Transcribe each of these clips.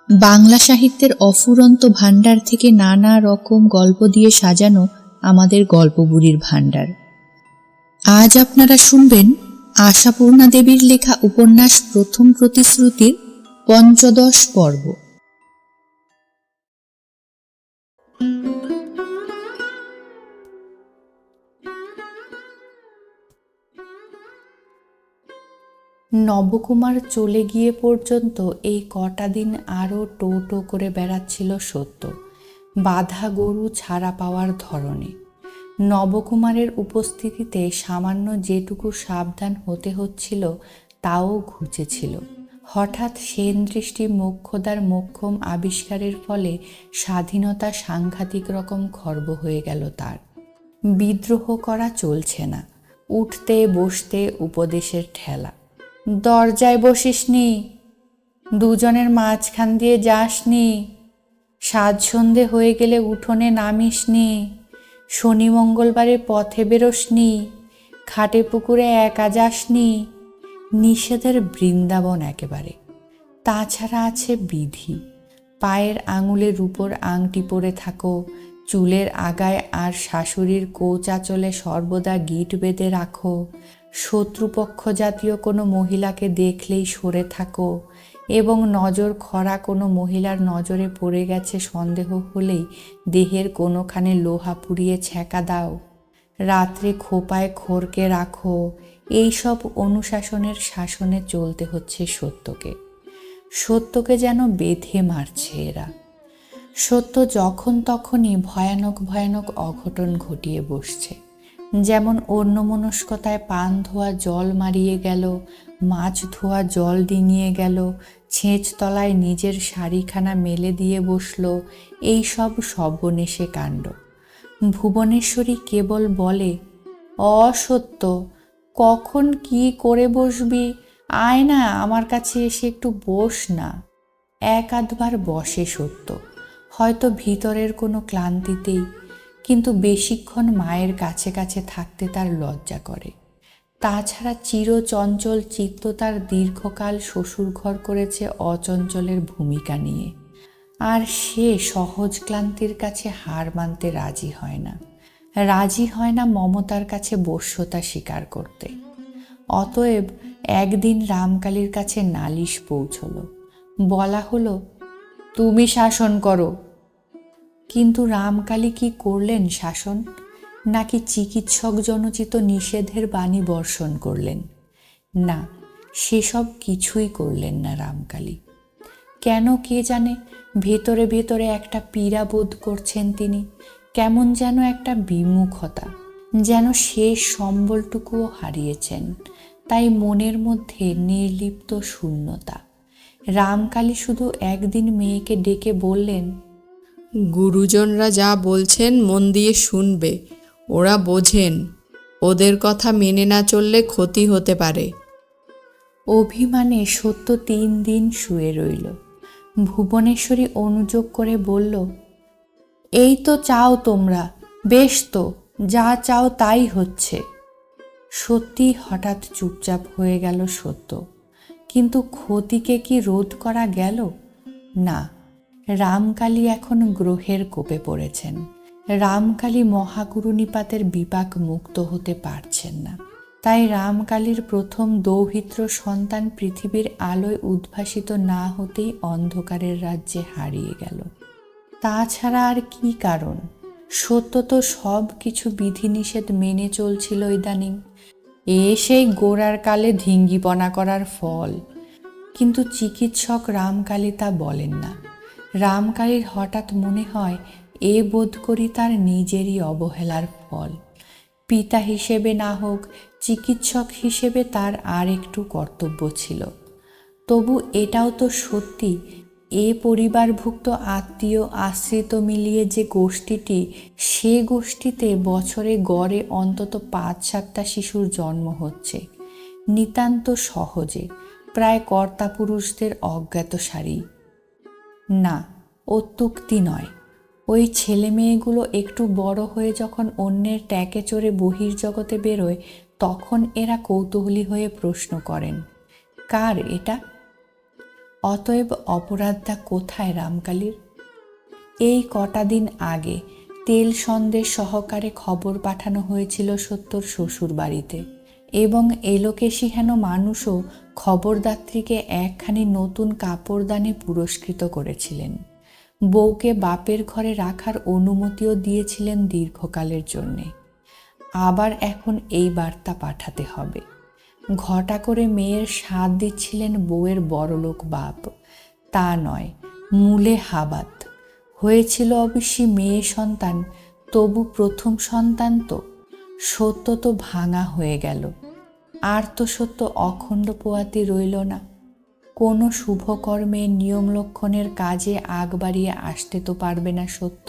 বাংলা সাহিত্যের অফুরন্ত ভাণ্ডার থেকে নানা রকম গল্প দিয়ে সাজানো আমাদের গল্পবুড়ির ভাণ্ডার। আজ আপনারা শুনবেন আশাপূর্ণা দেবীর লেখা উপন্যাস প্রথম প্রতিশ্রুতির ৫৫ পর্ব। নবকুমার চলে গিয়ে পর্যন্ত এই কটা দিন আরও টো টো করে বেড়াচ্ছিল সত্য, বাঁধা গরু ছাড়া পাওয়ার ধরনে। নবকুমারের উপস্থিতিতে সামান্য যেটুকু সাবধান হতে হচ্ছিল তাও ঘুচেছিল। হঠাৎ সেন দৃষ্টি মোক্ষদার মোক্ষম আবিষ্কারের ফলে স্বাধীনতা সাংঘাতিক রকম খর্ব হয়ে গেল তার। বিদ্রোহ করা চলছে না, উঠতে বসতে উপদেশের ঠেলা। দরজায় বসিসনি, দুজনের মাঝখান দিয়ে যাসনি, সাজ সন্ধে হয়ে গেলে উঠোনে নামিসনি, শনি মঙ্গলবারে পথে বেরোসনি, খাটে পুকুরে একা যাসনি। নিষেধের বৃন্দাবন একেবারে। তাছাড়া আছে বিধি। পায়ের আঙুলের উপর আংটি পরে থাকো, চুলের আগায় আর শাশুড়ির কোচাচলে সর্বদা গিট বেঁধে রাখো, শত্রুপক্ষ জাতীয় কোনো মহিলাকে দেখলেই সরে থাকো, এবং নজর খরা কোনো মহিলার নজরে পড়ে গেছে সন্দেহ হলেই দেহের কোনোখানে লোহা পুড়িয়ে ছ্যাঁকা দাও, রাত্রে খোপায় খড়কে রাখো। এইসব অনুশাসনের শাসনে চলতে হচ্ছে সত্যকে যেন বেঁধে মারছে এরা। সত্য যখন তখনই ভয়ানক ভয়ানক অঘটন ঘটিয়ে বসছে। যেমন অন্যমনস্কতায় পান ধোয়া জল মারিয়ে গেল, মাছ ধোয়া জল ডিঙিয়ে গেল, ছেঁচ তলায় নিজের শাড়িখানা মেলে দিয়ে বসল। এই সব সর্বনেশে কাণ্ড। ভুবনেশ্বরী কেবল বলে, অসত্য, কখন কি করে বসবি, আয় না আমার কাছে এসে একটু বস না। এক আধবার বসে সত্য, হয়তো ভিতরের কোনো ক্লান্তিতেই, কিন্তু বেশিক্ষণ মায়ের কাছে কাছে থাকতে তার লজ্জা করে। তাছাড়া চিরচঞ্চল চিত্ত তার দীর্ঘকাল শ্বশুরঘর করেছে অচঞ্চলের ভূমিকা নিয়ে, আর সে সহজ ক্লান্তির কাছে হার মানতে রাজি হয় না মমতার কাছে বশ্যতা স্বীকার করতে। অতএব একদিন রামকালীর কাছে নালিশ পৌঁছল। বলা হলো, তুমি শাসন করো। কিন্তু রামকালী কি করলেন শাসন? নাকি চিকিৎসক জনচিত নিষেধের বাণী বর্ষণ করলেন? না, সেসব কিছুই করলেন না রামকালী। কেন কে জানে, ভেতরে ভেতরে একটা পীড়া বোধ করছেন তিনি। কেমন যেন একটা বিমুখতা, যেন শেষ সম্বলটুকুও হারিয়েছেন। তাই মনের মধ্যে নির্লিপ্ত শূন্যতা। রামকালী শুধু একদিন মেয়েকে ডেকে বললেন, গুরুজনরা যা বলছেন মন দিয়ে শুনবে, ওরা বোঝেন, ওদের কথা মেনে না চললে ক্ষতি হতে পারে। অভিমানে সত্য 3 দিন শুয়ে রইল। ভুবনেশ্বরী অনুযোগ করে বলল, এই তো চাও তোমরা, বেশ তো, যা চাও তাই হচ্ছে। সত্যি হঠাৎ চুপচাপ হয়ে গেল সত্য। কিন্তু ক্ষতিকে কি রোধ করা গেল? না। রামকালী এখন গ্রহের কোপে পড়েছেন। রামকালী মহাগুরুনিপাতের বিপাক মুক্ত হতে পারছেন না। তাই রামকালীর প্রথম দৌহিত্র সন্তান পৃথিবীর আলোয় উদ্ভাসিত না হতেই অন্ধকারের রাজ্যে হারিয়ে গেল। তাছাড়া আর কি কারণ? সত্য তো সব কিছু বিধিনিষেধ মেনে চলছিল ইদানিং। সেই গোড়ার কালে ধিঙ্গিপনা করার ফল। কিন্তু চিকিৎসক রামকালী তা বলেন না। রামকালীর হঠাৎ মনে হয় এ বোধ করি তার নিজেরই অবহেলার ফল। পিতা হিসেবে না হোক, চিকিৎসক হিসেবে তার আর একটু কর্তব্য ছিল। তবু এটাও তো সত্যি, এ পরিবারভুক্ত আত্মীয় আশ্রিত মিলিয়ে যে গোষ্ঠীটি, সে গোষ্ঠীতে বছরে গড়ে অন্তত 5-7টা শিশুর জন্ম হচ্ছে, নিতান্ত সহজে, প্রায় কর্তাপুরুষদের অজ্ঞাতসারেই। না, অত্যুক্তি নয়। ওই ছেলে মেয়েগুলো একটু বড় হয়ে যখন অন্যের ট্যাকে চড়ে বহির্জগতে বেরোয়, তখন এরা কৌতূহলী হয়ে প্রশ্ন করেন, কার এটা? অতএব অপরাধটা কোথায় রামকালীর? এই কটা দিন আগে তেল সন্দেশ সহকারে খবর পাঠানো হয়েছিল সত্যর শ্বশুর বাড়িতে, এবং এলোকেশী হেন মানুষও খবরদাত্রীকে একখানি নতুন কাপড়দানে পুরস্কৃত করেছিলেন। বউকে বাপের ঘরে রাখার অনুমতিও দিয়েছিলেন দীর্ঘকালের জন্যে। আবার এখন এই বার্তা পাঠাতে হবে। ঘটা করে মেয়ের স্বাদ দিচ্ছিলেন বউয়ের বড়লোক বাপ, তা নয়, মূলে হাবাত। হয়েছিল অবশ্যই মেয়ে সন্তান, তবু প্রথম সন্তান তো। সত্য তো ভাঙা হয়ে গেল, আর তো সত্য অখণ্ড পোয়াতি রইল না। কোনো শুভকর্মে নিয়ম লক্ষণের কাজে আগ বাড়িয়ে আসতে তো পারবে না সত্য।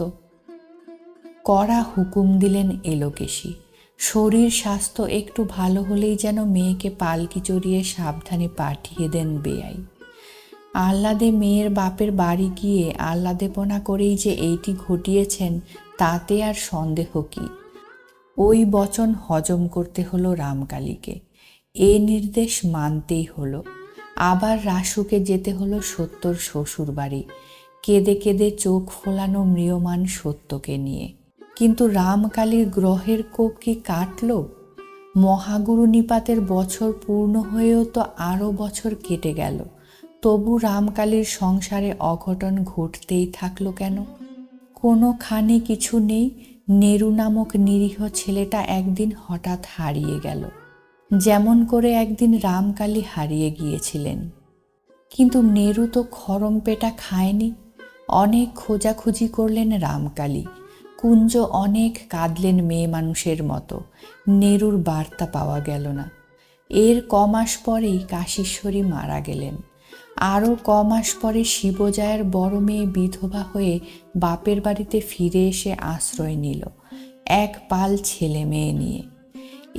কড়া হুকুম দিলেন এলোকেশী। শরীর স্বাস্থ্য একটু ভালো হলেই যেন মেয়েকে পালকি চড়িয়ে সাবধানে পাঠিয়ে দেন বেয়াই। আহ্লাদে মেয়ের বাপের বাড়ি গিয়ে আহ্লাদেপনা করেই যে এইটি ঘটিয়েছেন, তাতে আর সন্দেহ কি? ওই বচন হজম করতে হলো রামকালীকে। এ নির্দেশ মানতেই হলো। আবার রাসুকে যেতে হলো সত্যর শ্বশুর বাড়ি, কেঁদে কেঁদে চোখ ফোলানো ম্রিয়মান সত্যকে নিয়ে। কিন্তু রামকালীর গ্রহের কোপ কি কাটল? মহাগুরু নিপাতের বছর পূর্ণ হয়েও তো আরও বছর কেটে গেল, তবু রামকালীর সংসারে অঘটন ঘটতেই থাকলো কেন? কোনোখানে কিছু নেই। নেরু নামক নিরীহ ছেলেটা একদিন হঠাৎ হারিয়ে গেল, যেমন করে একদিন রামকালী হারিয়ে গিয়েছিলেন। কিন্তু নেরু তো খরম পেটা খায়নি। অনেক খোঁজাখুঁজি করলেন রামকালী। কুঞ্জ অনেক কাঁদলেন মেয়ে মানুষের মতো। নেরুর বার্তা পাওয়া গেল না। এর কমাস পরেই কাশীশ্বরী মারা গেলেন। আরও কমাস পরে শিবজয়ের বড় মেয়ে বিধবা হয়ে বাপের বাড়িতে ফিরে এসে আশ্রয় নিল, এক পাল ছেলে মেয়ে নিয়ে।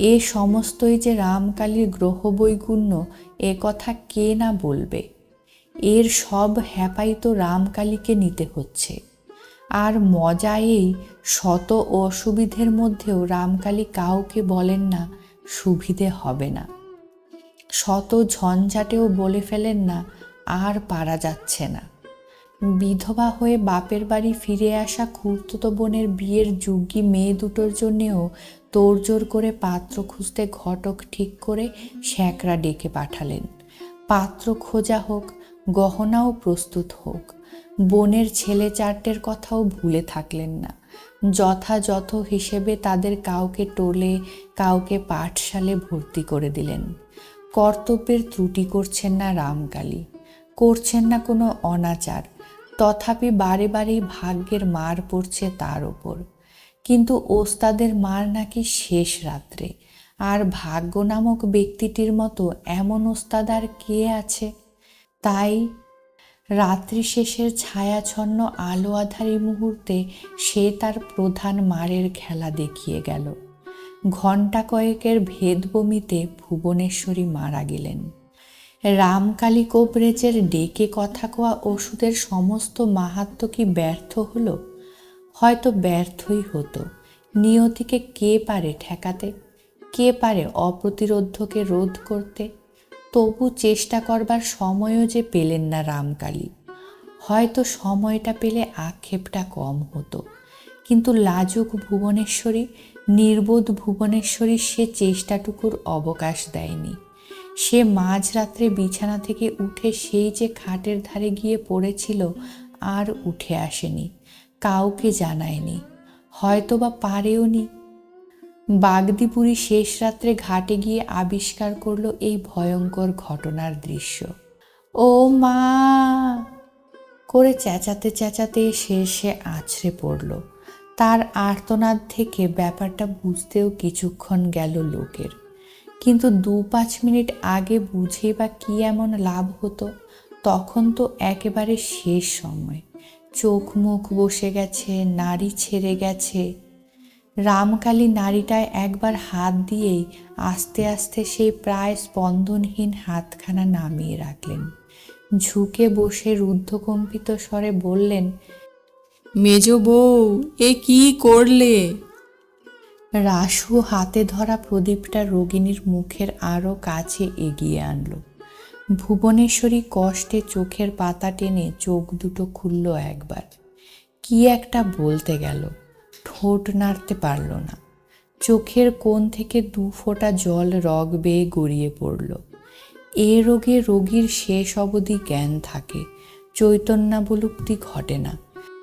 এ সমস্তই যে রামকালীর গ্রহবৈগুণ্য, এ কথা কে না বলবে। এর সব হ্যাপাই তো রামকালীকে নিতে হচ্ছে। আর মজা এই, শত অসুবিধের মধ্যেও রামকালী কাউকে বলেন না সুবিধে হবে না। শত ঝঞ্ঝাটেও বলে ফেলেন না আর পারা যাচ্ছে না। বিধবা হয়ে বাপের বাড়ি ফিরে আসা খুড়তুতো বোনের বিয়ের যোগ্যী মেয়ে দুটোর জন্যেও তোড়জোড় করে পাত্র খুঁজতে ঘটক ঠিক করে শ্যাকরা ডেকে পাঠালেন। পাত্র খোঁজা হোক, গহনাও প্রস্তুত হোক। বোনের ছেলে চারটের কথাও ভুলে থাকলেন না। যথাযথ হিসেবে তাদের কাউকে টোলে, কাউকে পাঠশালে ভর্তি করে দিলেন। কর্তব্যের ত্রুটি করছেন না রামকালী, করছেন না কোনো অনাচার, তথাপি বারে বারেই ভাগ্যের মার পড়ছে তার ওপর। কিন্তু ওস্তাদের মার নাকি শেষ রাত্রে, আর ভাগ্য নামক ব্যক্তিটির মতো এমন ওস্তাদ আর কে আছে? তাই রাত্রি শেষের ছায়াছন্ন আলো আধারী মুহূর্তে সে তার প্রধান মারের খেলা দেখিয়ে গেল। ঘণ্টা কয়েকের ভেদবমিতে ভুবনেশ্বরী মারা গেলেন। রামকালী কোপরেজের ডেকে কথা কোয়া ওষুধের সমস্ত মাহাত্ম্য কি ব্যর্থ হলো? হয়তো ব্যর্থই হতো। নিয়তিকে কে পারে ঠেকাতে? কে পারে অপ্রতিরোধ্যকে রোধ করতে? তবু চেষ্টা করবার সময়ও যে পেলেন না রামকালী। হয়তো সময়টা পেলে আক্ষেপটা কম হতো। কিন্তু লাজুক ভুবনেশ্বরী, নির্বোধ ভুবনেশ্বরী সে চেষ্টাটুকুর অবকাশ দেয়নি। সে মাঝরাত্রে বিছানা থেকে উঠে সেই যে খাটের ধারে গিয়ে পড়েছিল, আর উঠে আসেনি, কাউকে জানায়নি, হয়তোবা পারেও নি। বাগদিপুরী শেষ রাত্রে ঘাটে গিয়ে আবিষ্কার করলো এই ভয়ঙ্কর ঘটনার দৃশ্য। ও মা করে চেঁচাতে চেঁচাতে সে আছড়ে পড়ল। তার আর্তনাদ থেকে ব্যাপারটা বুঝতেও কিছুক্ষণ গেল লোকের। কিন্তু 2-5 মিনিট আগে বুঝে বা কি এমন লাভ হতো? তখন তো একেবারে শেষ সময়। চোখ মুখ বসে গেছে, নাড়ি ছেড়ে গেছে। রামকালী নাড়িটায় একবার হাত দিয়েই আস্তে আস্তে সেই প্রায় স্পন্দনহীন হাতখানা নামিয়ে রাখলেন। ঝুঁকে বসে রুদ্ধকম্পিত স্বরে বললেন, মেজ বউ, এ কি করলে? রাসু হাতে ধরা প্রদীপটা রোগিণীর মুখের আরও কাছে এগিয়ে আনল। ভুবনেশ্বরী কষ্টে চোখের পাতা টেনে চোখ দুটো খুলল একবার। কি একটা বলতে গেল, ঠোঁট নাড়তে পারল না। চোখের কোণ থেকে 2 ফোঁটা জল রগ বেয়ে গড়িয়ে পড়ল। এ রোগে রোগীর শেষ অবধি জ্ঞান থাকে, চৈতন্যাবলুপ্তি ঘটে না।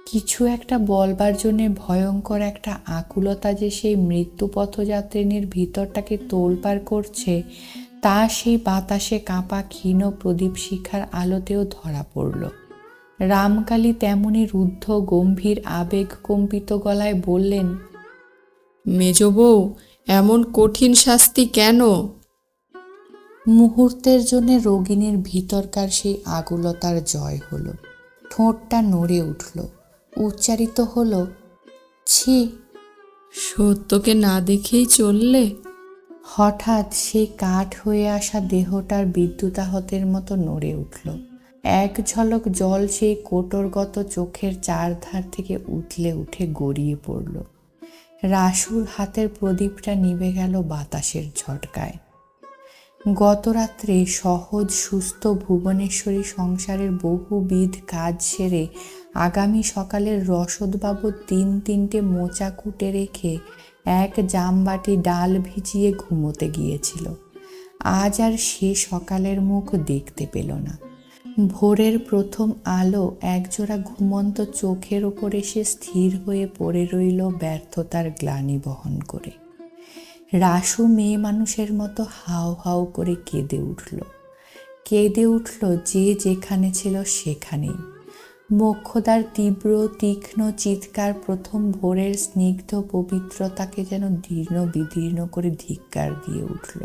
কিছু একটা বলবার জন্যে ভয়ঙ্কর একটা আকুলতা যে সেই মৃত্যুপথযাত্রিনীর ভিতরটাকে তোলপাড় করছে, তা সেই বাতাসে কাঁপা ক্ষীণ প্রদীপ শিখার আলোতেও ধরা পড়ল। রামকালী তেমনি রুদ্ধ গম্ভীর আবেগ কম্পিত গলায় বললেন, মেজ বউ, এমন কঠিন শাস্তি কেন? মুহূর্তের জন্য রোগিণীর ভিতরকার সেই আকুলতার জয় হলো। ঠোঁটটা নড়ে উঠল, উচ্চারিত হলো, ছি। সত্যকে না দেখেই চললে? হঠাৎ সেই কাঠ হয়ে আসা দেহটার বিদ্যুতাহতের মতো নড়ে উঠল। এক ঝলক জল সেই কোটরগত চোখের চারধার থেকে উথলে উঠে গড়িয়ে পড়ল। রাসুর হাতের প্রদীপটা নিভে গেল বাতাসের ঝটকায়। গত রাত্রে সহজ সুস্থ ভুবনেশ্বরী সংসারের বহুবিধ কাজ সেরে আগামী সকালের রসদ বাবদ 3-3টে মোচা কুটে রেখে এক জামবাটি ডাল ভিজিয়ে ঘুমোতে গিয়েছিল। আজ আর সে সকালের মুখ দেখতে পেল না। ভোরের প্রথম আলো একজোড়া ঘুমন্ত চোখের ওপর এসে স্থির হয়ে পড়ে রইল ব্যর্থতার গ্লানি বহন করে। রাসু মেয়ে মানুষের মতো হাউ হাউ করে কেঁদে উঠল। কেঁদে উঠল যে যেখানে ছিল সেখানেই। মোক্ষদার তীব্র তীক্ষ্ণ চিৎকার প্রথম ভোরের স্নিগ্ধ পবিত্রতাকে যেন দীর্ণ বিদীর্ণ করে ধিক্কার দিয়ে উঠল।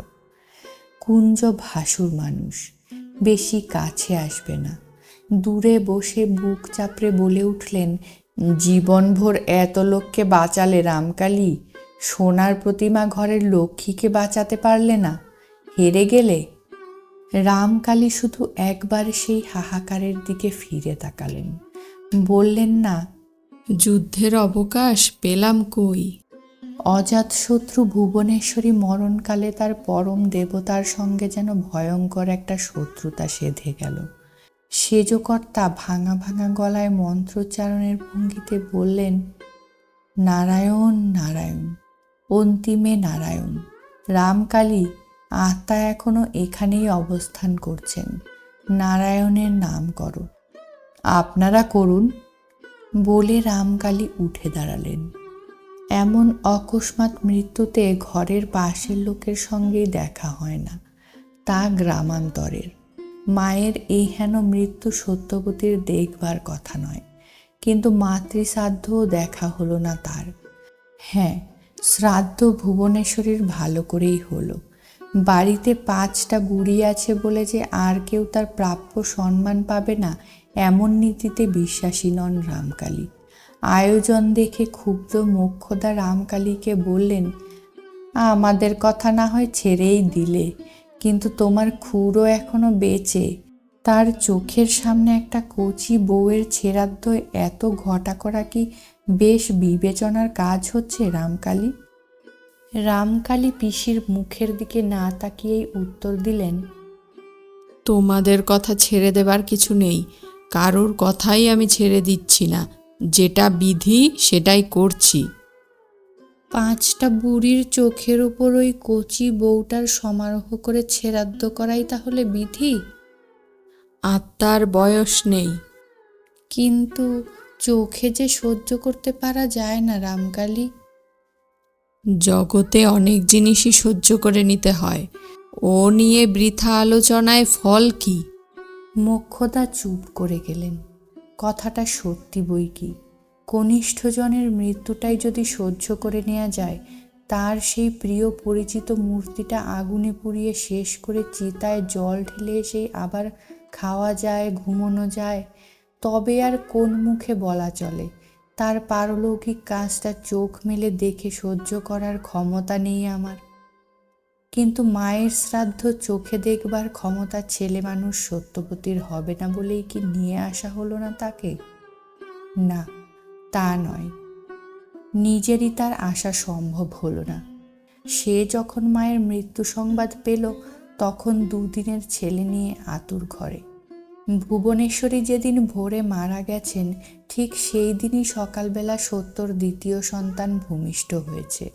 কুঞ্জ ভাসুর মানুষ, বেশি কাছে আসবে না। দূরে বসে বুক চাপড়ে বলে উঠলেন, জীবনভর এত লোককে বাঁচালে রামকালী, সোনার প্রতিমা ঘরের লক্ষ্মীকে বাঁচাতে পারলে না, হেরে গেলে। রামকালী শুধু একবার সেই হাহাকারের দিকে ফিরে তাকালেন, বললেন না, যুদ্ধের অবকাশ পেলাম কই? অজাতশত্রু ভুবনেশ্বরী মরণকালে তার পরম দেবতার সঙ্গে যেন ভয়ঙ্কর একটা শত্রুতা সেধে গেল। সেজকর্তা ভাঙা ভাঙা গলায় মন্ত্রোচ্চারণের ভঙ্গিতে বললেন, নারায়ণ নারায়ণ, অন্তিমে নারায়ণ। রামকালী, আত্মা এখনো এখানেই অবস্থান করছেন, নারায়ণের নাম করো। আপনারা করুন, বলে রামকালী উঠে দাঁড়ালেন। এমন অকস্মাৎ মৃত্যুতে ঘরের পাশের লোকের সঙ্গেই দেখা হয় না, তা গ্রামান্তরের। মায়ের এই হেন মৃত্যু সত্যবতীর দেখবার কথা নয়, কিন্তু মাতৃশ্রাদ্ধও দেখা হলো না তার। হ্যাঁ, শ্রাদ্ধ ভুবনেশ্বরীর ভালো করেই হলো। বাড়িতে 5টা বুড়ি আছে বলে যে আর কেউ তার প্রাপ্য সম্মান পাবে না, এমন নীতিতে বিশ্বাসী নন রামকালী। আয়োজন দেখে ক্ষুব্ধ মোক্ষদা রামকালীকে বললেন, আমাদের কথা না হয় ছেড়েই দিলে, কিন্তু তোমার খুড়ো এখনো বেঁচে, তার চোখের সামনে একটা কচি বউয়ের ছেড়াদ্ধ এত ঘটা করা কি বেশ বিবেচনার কাজ হচ্ছে রামকালী? রামকালী পিসির মুখের দিকে না তাকিয়েই উত্তর দিলেন, তোমাদের কথা ছেড়ে দেবার কিছু নেই, কারোর কথাই আমি ছেড়ে দিচ্ছি না, যেটা বিধি সেটাই করছি। 5টা বুড়ির চোখের ওপর ওই কচি বউটার সমারোহ করে ছেড়াদ্দ করাই তাহলে বিধি? আত্মার বয়স নেই। কিন্তু চোখে যে সহ্য করতে পারা যায় না রামকালী। জগতে অনেক জিনিসই সহ্য করে নিতে হয়, ও নিয়ে বৃথা আলোচনায় ফল কি? মোক্ষদা চুপ করে গেলেন। কথাটা সত্যি বই কি, কনিষ্ঠজনের মৃত্যুটাই যদি সহ্য করে নেওয়া যায়, তার সেই প্রিয় পরিচিত মূর্তিটা আগুনে পুড়িয়ে শেষ করে চিতায় জল ঢেলে সেই আবার খাওয়া যায়, ঘুমোনো যায়, তবে আর কোন মুখে বলা চলে তার পারলৌকিক কাজটা চোখ মেলে দেখে সহ্য করার ক্ষমতা নেই আমার? কিন্তু মায়ের শ্রাদ্ধ চোখে দেখবার ক্ষমতা ছেলে মানুষ সত্যবতীর হবে না বলেই কি নিয়ে আসা হলো না তাকে? না, তা নয়, নিজেরই তার আশা সম্ভব হলো না। সে যখন মায়ের মৃত্যু সংবাদ পেল, তখন দুদিনের ছেলে নিয়ে আতুর ঘরে। ভুবনেশ্বরী যেদিন ভোরে মারা গেছেন, ঠিক সেই দিনই সকালবেলা সত্যর দ্বিতীয় সন্তান ভূমিষ্ঠ হয়েছে,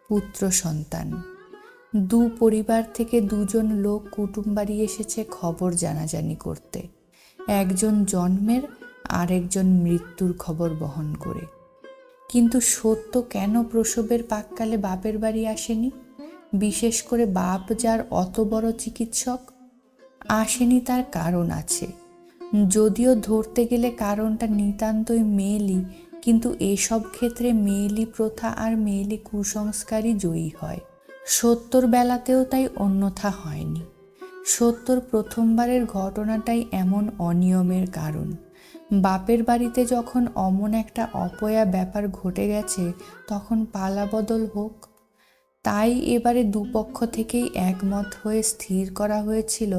পুত্র সন্তান। দু পরিবার থেকে দুজন লোক কুটুমবাড়ি এসেছে খবর জানাজানি করতে, একজন জন্মের আর একজন মৃত্যুর খবর বহন করে। কিন্তু সত্য কেন প্রসবের পাককালে বাপের বাড়ি আসেনি? বিশেষ করে বাপ যার অত বড় চিকিৎসক। আসেনি তার কারণ আছে, যদিও ধরতে গেলে কারণটা নিতান্তই মেয়েলি, কিন্তু এসব ক্ষেত্রে মেয়েলি প্রথা আর মেয়েলি কুসংস্কারই জয়ী হয়। সত্যর বেলাতেও তাই অন্যথা হয়নি। সত্যর প্রথমবারের ঘটনাটাই এমন অনিয়মের কারণ। বাপের বাড়িতে যখন অমন একটা অপয়া ব্যাপার ঘটে গেছে, তখন পালাবদল হোক। তাই এবারে দুপক্ষ থেকেই একমত হয়ে স্থির করা হয়েছিল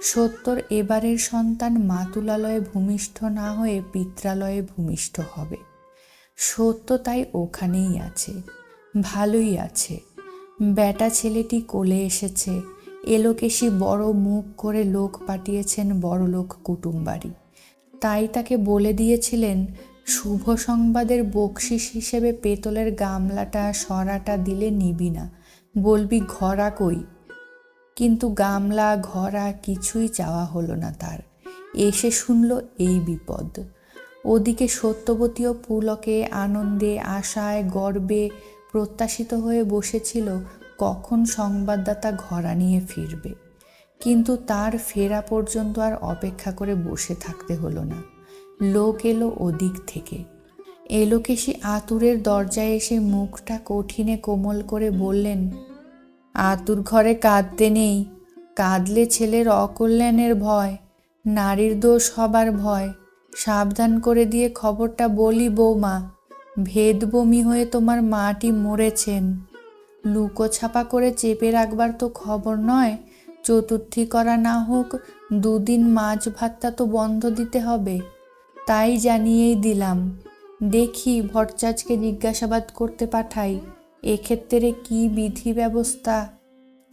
সত্যর এবারের সন্তান মাতুলালয়ে ভূমিষ্ঠ না হয়ে পিত্রালয়ে ভূমিষ্ঠ হবে। সত্য তাই ওখানেই আছে, ভালোই আছে। বেটা ছেলেটি কোলে এসেছে। এলোকেশি বড় মুখ করে লোক পাঠিয়েছেন বড়লোক কুটুমবাড়ি। তাই তাকে বলে দিয়েছিলেন, শুভ সংবাদের বকশিস হিসেবে পেতলের গামলাটা সরাটা দিলে নিবি না, বলবি ঘরা কই। কিন্তু গামলা ঘরা কিছুই চাওয়া হলো না তার। এসে শুনল এই বিপদ। ওদিকে সত্যবতীও পুলকে আনন্দে আশায় গর্বে প্রত্যাশিত হয়ে বসেছিল কখন সংবাদদাতা ঘরা নিয়ে ফিরবে। কিন্তু তার ফেরা পর্যন্ত আর অপেক্ষা করে বসে থাকতে হলো না। লোক এলো ওদিক থেকে। এলোকেশি আতুরের দরজায় এসে মুখটা কঠিনে কোমল করে বললেন, আতুর ঘরে কাঁদতে নেই, কাঁদলে ছেলের অকল্যাণের ভয়, নারীর দোষ হবার ভয়। সাবধান করে দিয়ে খবরটা বলি বৌমা, ভেদ বমি হয়ে তোমার মাটি মরেছেন। লুকোছাপা করে চেপে রাখবার তো খবর নয়। চতুর্থী করা না হোক, দুদিন মাছ ভাতটা তো বন্ধ দিতে হবে। তাই জানিয়েই দিলাম। দেখি ভট্টাচার্যকে জিজ্ঞাসাবাদ করতে পাঠাই, এক্ষেত্রে কি বিধি ব্যবস্থা।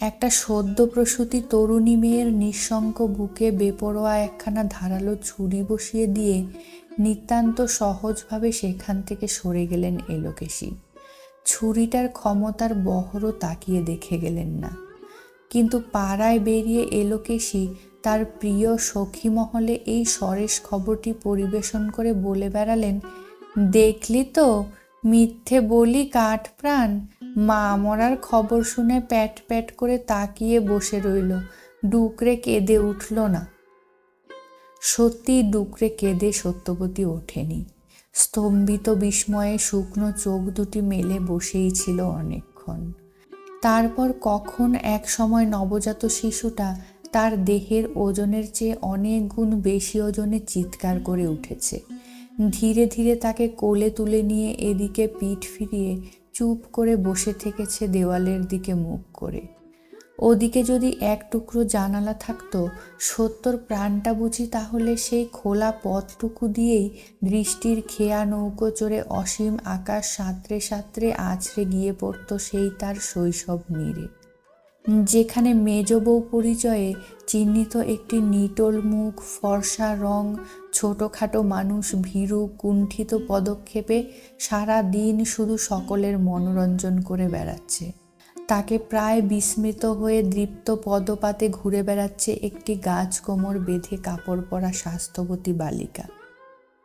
একটা সদ্য প্রসূতি তরুণী মেয়ের নিঃশঙ্ক বুকে বেপরোয়া একখানা ধারালো ছুরি বসিয়ে দিয়ে নিতান্ত সহজভাবে সেখান থেকে সরে গেলেন এলোকেশি। ছুরিটার ক্ষমতার বহরও তাকিয়ে দেখে গেলেন না। কিন্তু পাড়ায় বেরিয়ে এলোকেশি তার প্রিয় সখী মহলে এই সরেস খবরটি পরিবেশন করে বলে বেড়ালেন, দেখলি তো, মিথ্যে বলি কাঠ প্রাণ। মা মরার খবর শুনে প্যাট প্যাট করে তাকিয়ে বসে রইল, ডুকরে কেঁদে উঠল না। সত্যি ডুকরে কেঁদে সত্যবতী ওঠেনি। স্তম্ভিত বিস্ময়ে শুকনো চোখ দুটি মেলে বসেই ছিল অনেকক্ষণ। তারপর কখন এক সময় নবজাত শিশুটা তার দেহের ওজনের চেয়ে অনেক গুণ বেশি ওজনে চিৎকার করে উঠেছে। ধীরে ধীরে তাকে কোলে তুলে নিয়ে এদিকে পিঠ ফিরিয়ে চুপ করে বসে থেকেছে দেওয়ালের দিকে মুখ করে। ওদিকে যদি এক টুকরো জানালা থাকতো, সত্যর প্রাণটা বুঝি তাহলে সেই খোলা পথটুকু দিয়েই দৃষ্টির খেয়া নৌকো চড়ে অসীম আকাশ সাঁতরে সাঁতরে আছড়ে গিয়ে পড়তো সেই তার শৈশব নীড়ে, যেখানে মেজ বউ পরিচয়ে চিহ্নিত একটি নিটোল মুখ, ফর্সা রং, ছোটোখাটো মানুষ ভীরু কুণ্ঠিত পদক্ষেপে সারা দিন শুধু সকলের মনোরঞ্জন করে বেড়াচ্ছে। তাকে প্রায় বিস্মৃত হয়ে দৃপ্ত পদপাতে ঘুরে বেড়াচ্ছে একটি গাছ কোমর বেঁধে কাপড় পরা স্বাস্থ্যবতী বালিকা।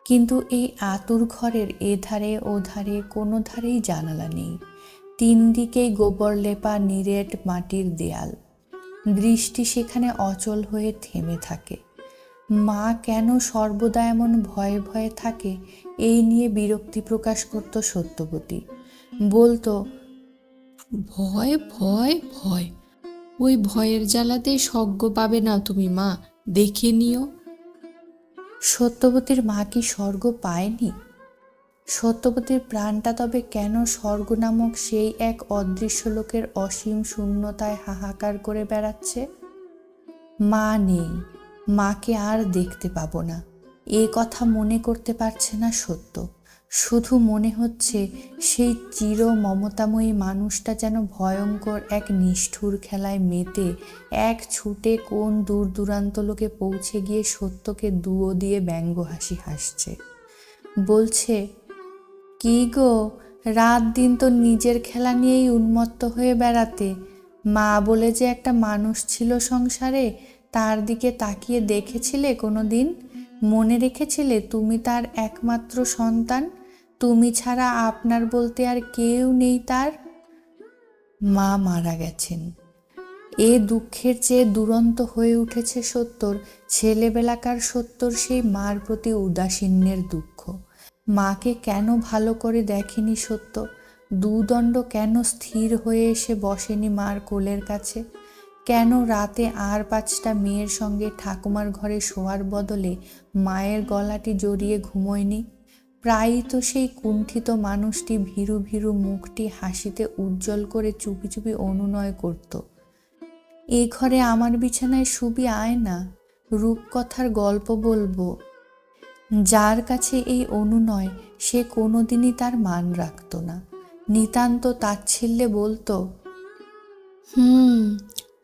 কিন্তু এই আতুর ঘরের এধারে ওধারে কোনো ধারেই জানালা নেই। তিন দিকেই গোবর লেপা নিরেট মাটির দেয়াল। দৃষ্টি সেখানে অচল হয়ে থেমে থাকে। মা কেন সর্বদা এমন ভয়ে ভয়ে থাকে, এই নিয়ে বিরক্তি প্রকাশ করত সত্যবতী। বলতো, ভয় ভয় ভয়, ওই ভয়ের জ্বালাতে সজ্ঞ পাবে না তুমি মা, দেখে নিও। সত্যবতীর মা কি স্বর্গ পায়নি? সত্যবতীর প্রাণটা তবে কেন স্বর্গ নামক সেই এক অদৃশ্য লোকের অসীম শূন্যতায় হাহাকার করে বেড়াচ্ছে? মা নেই, মাকে আর দেখতে পাবো না, এ কথা মনে করতে পারছে না সত্য। শুধু মনে হচ্ছে সেই চির মমতাময়ী মানুষটা যেন ভয়ঙ্কর এক নিষ্ঠুর খেলায় মেতে এক ছুটে কোন দূর দূরান্ত লোকে পৌঁছে গিয়ে সত্যকে দুয়ো দিয়ে ব্যঙ্গ হাসি হাসছে। বলছে, কি গো, রাত দিন তো নিজের খেলা নিয়েই উন্মত্ত হয়ে বেড়াতে। মা বলে যে একটা মানুষ ছিল সংসারে, তার দিকে তাকিয়ে দেখেছিলে কোনো দিন? মনে রেখেছিলে তুমি তার একমাত্র সন্তান? তুমি ছাড়া আপনার বলতে আর কেউ নেই তার। মা মারা গেছেন। এ দুঃখের চেয়ে দুরন্ত হয়ে উঠেছে সত্যর ছেলেবেলাকার সত্যর সেই মার প্রতি উদাসীন্যের দুঃখ। মাকে কেন ভালো করে দেখেনি সত্য? দুদণ্ড কেন স্থির হয়ে এসে বসেনি মার কোলের কাছে? কেন রাতে আর 5টা মেয়ের সঙ্গে ঠাকুমার ঘরে শোয়ার বদলে মায়ের গলাটি জড়িয়ে ঘুমোয়নি? প্রায়ই তো সেই কুণ্ঠিত মানুষটি ভীরু ভীরু মুখটি হাসিতে উজ্জ্বল করে চুপি চুপি অনুনয় করত, এ ঘরে আমার বিছানায় শুবি, আয় না, রূপকথার গল্প বলবো। যার কাছে এই অনুনয় সে কোনোদিনই তার মান রাখত না। নিতান্ত তাচ্ছিল্যে বলতো,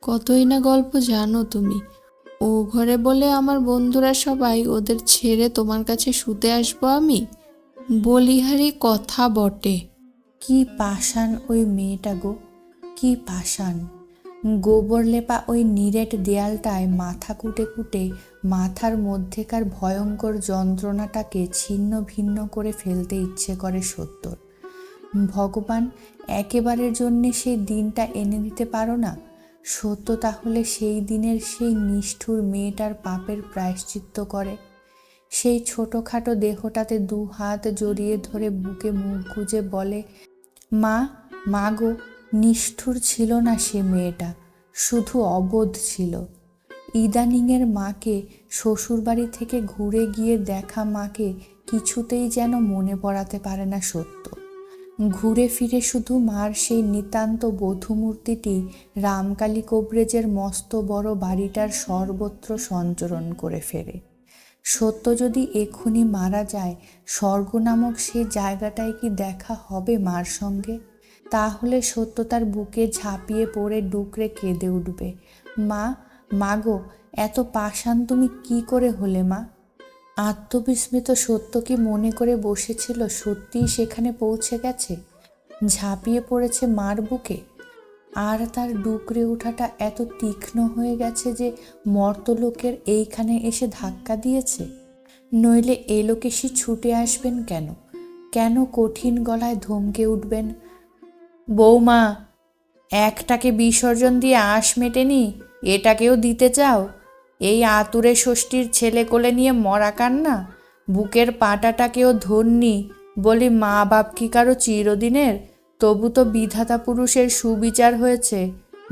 কতই না গল্প জানো তুমি। ও ঘরে বলে আমার বন্ধুরা সবাই ওদের ছেড়ে তোমার কাছে শুতে আসবো আমি? বলিহারি কথা বটে। কি পাষাণ ওই মেয়েটা গো, কি পাষাণ! গোবর লেপা ওই নিরেট দেয়ালটায় মাথা কুটে কুটে মাথার মধ্যেকার ভয়ঙ্কর যন্ত্রণাটাকে ছিন্ন ভিন্ন করে ফেলতে ইচ্ছে করে সত্যর। ভগবান, একেবারের জন্যে সেই দিনটা এনে দিতে পারো না? সত্য তাহলে সেই দিনের সেই নিষ্ঠুর মেয়েটার পাপের প্রায়শ্চিত্ত করে। সেই ছোটোখাটো দেহটাতে 2 হাত জড়িয়ে ধরে বুকে মুখ গুজে বলে, মা গো, নিষ্ঠুর ছিল না সে মেয়েটা, শুধু অবোধ ছিল। ইদানিংয়ের মাকে, শ্বশুরবাড়ি থেকে ঘুরে গিয়ে দেখা মাকে কিছুতেই যেন মনে পড়াতে পারে না সত্য। ঘুরে ফিরে শুধু মার সেই নিতান্ত বধূমূর্তিটি রামকালী কবরেজের মস্ত বড় বাড়িটার সর্বত্র সঞ্চরণ করে ফেরে। সত্য যদি এক্ষুনি মারা যায়, স্বর্গ নামক সে জায়গাটায় কি দেখা হবে মার সঙ্গে? তাহলে সত্য তার বুকে ঝাঁপিয়ে পড়ে ডুকরে কেঁদে উঠবে, মা গো, এত পাষাণ তুমি কি করে হলে মা? আত্মবিস্মৃত সত্য কি মনে করে বসেছিল সত্যিই সেখানে পৌঁছে গেছে, ঝাঁপিয়ে পড়েছে মার বুকে? আর তার ডুকরে ওঠাটা এত তীক্ষ্ণ হয়ে গেছে যে মর্তলোকের এইখানে এসে ধাক্কা দিয়েছে। নইলে এ লোকেশি ছুটে আসবেন কেন? কেন কঠিন গলায় ধমকে উঠবেন, বৌমা, একটাকে বিসর্জন দিয়ে আঁশ মেটেনি, এটাকেও দিতে চাও? এই আতুরে ষষ্ঠীর ছেলে কোলে নিয়ে মরা কান্না, বুকের পাটাটাকেও ধরনি বলি মা বাপ কি কারো চিরদিনের? তবু তো বিধাতা পুরুষের সুবিচার হয়েছে,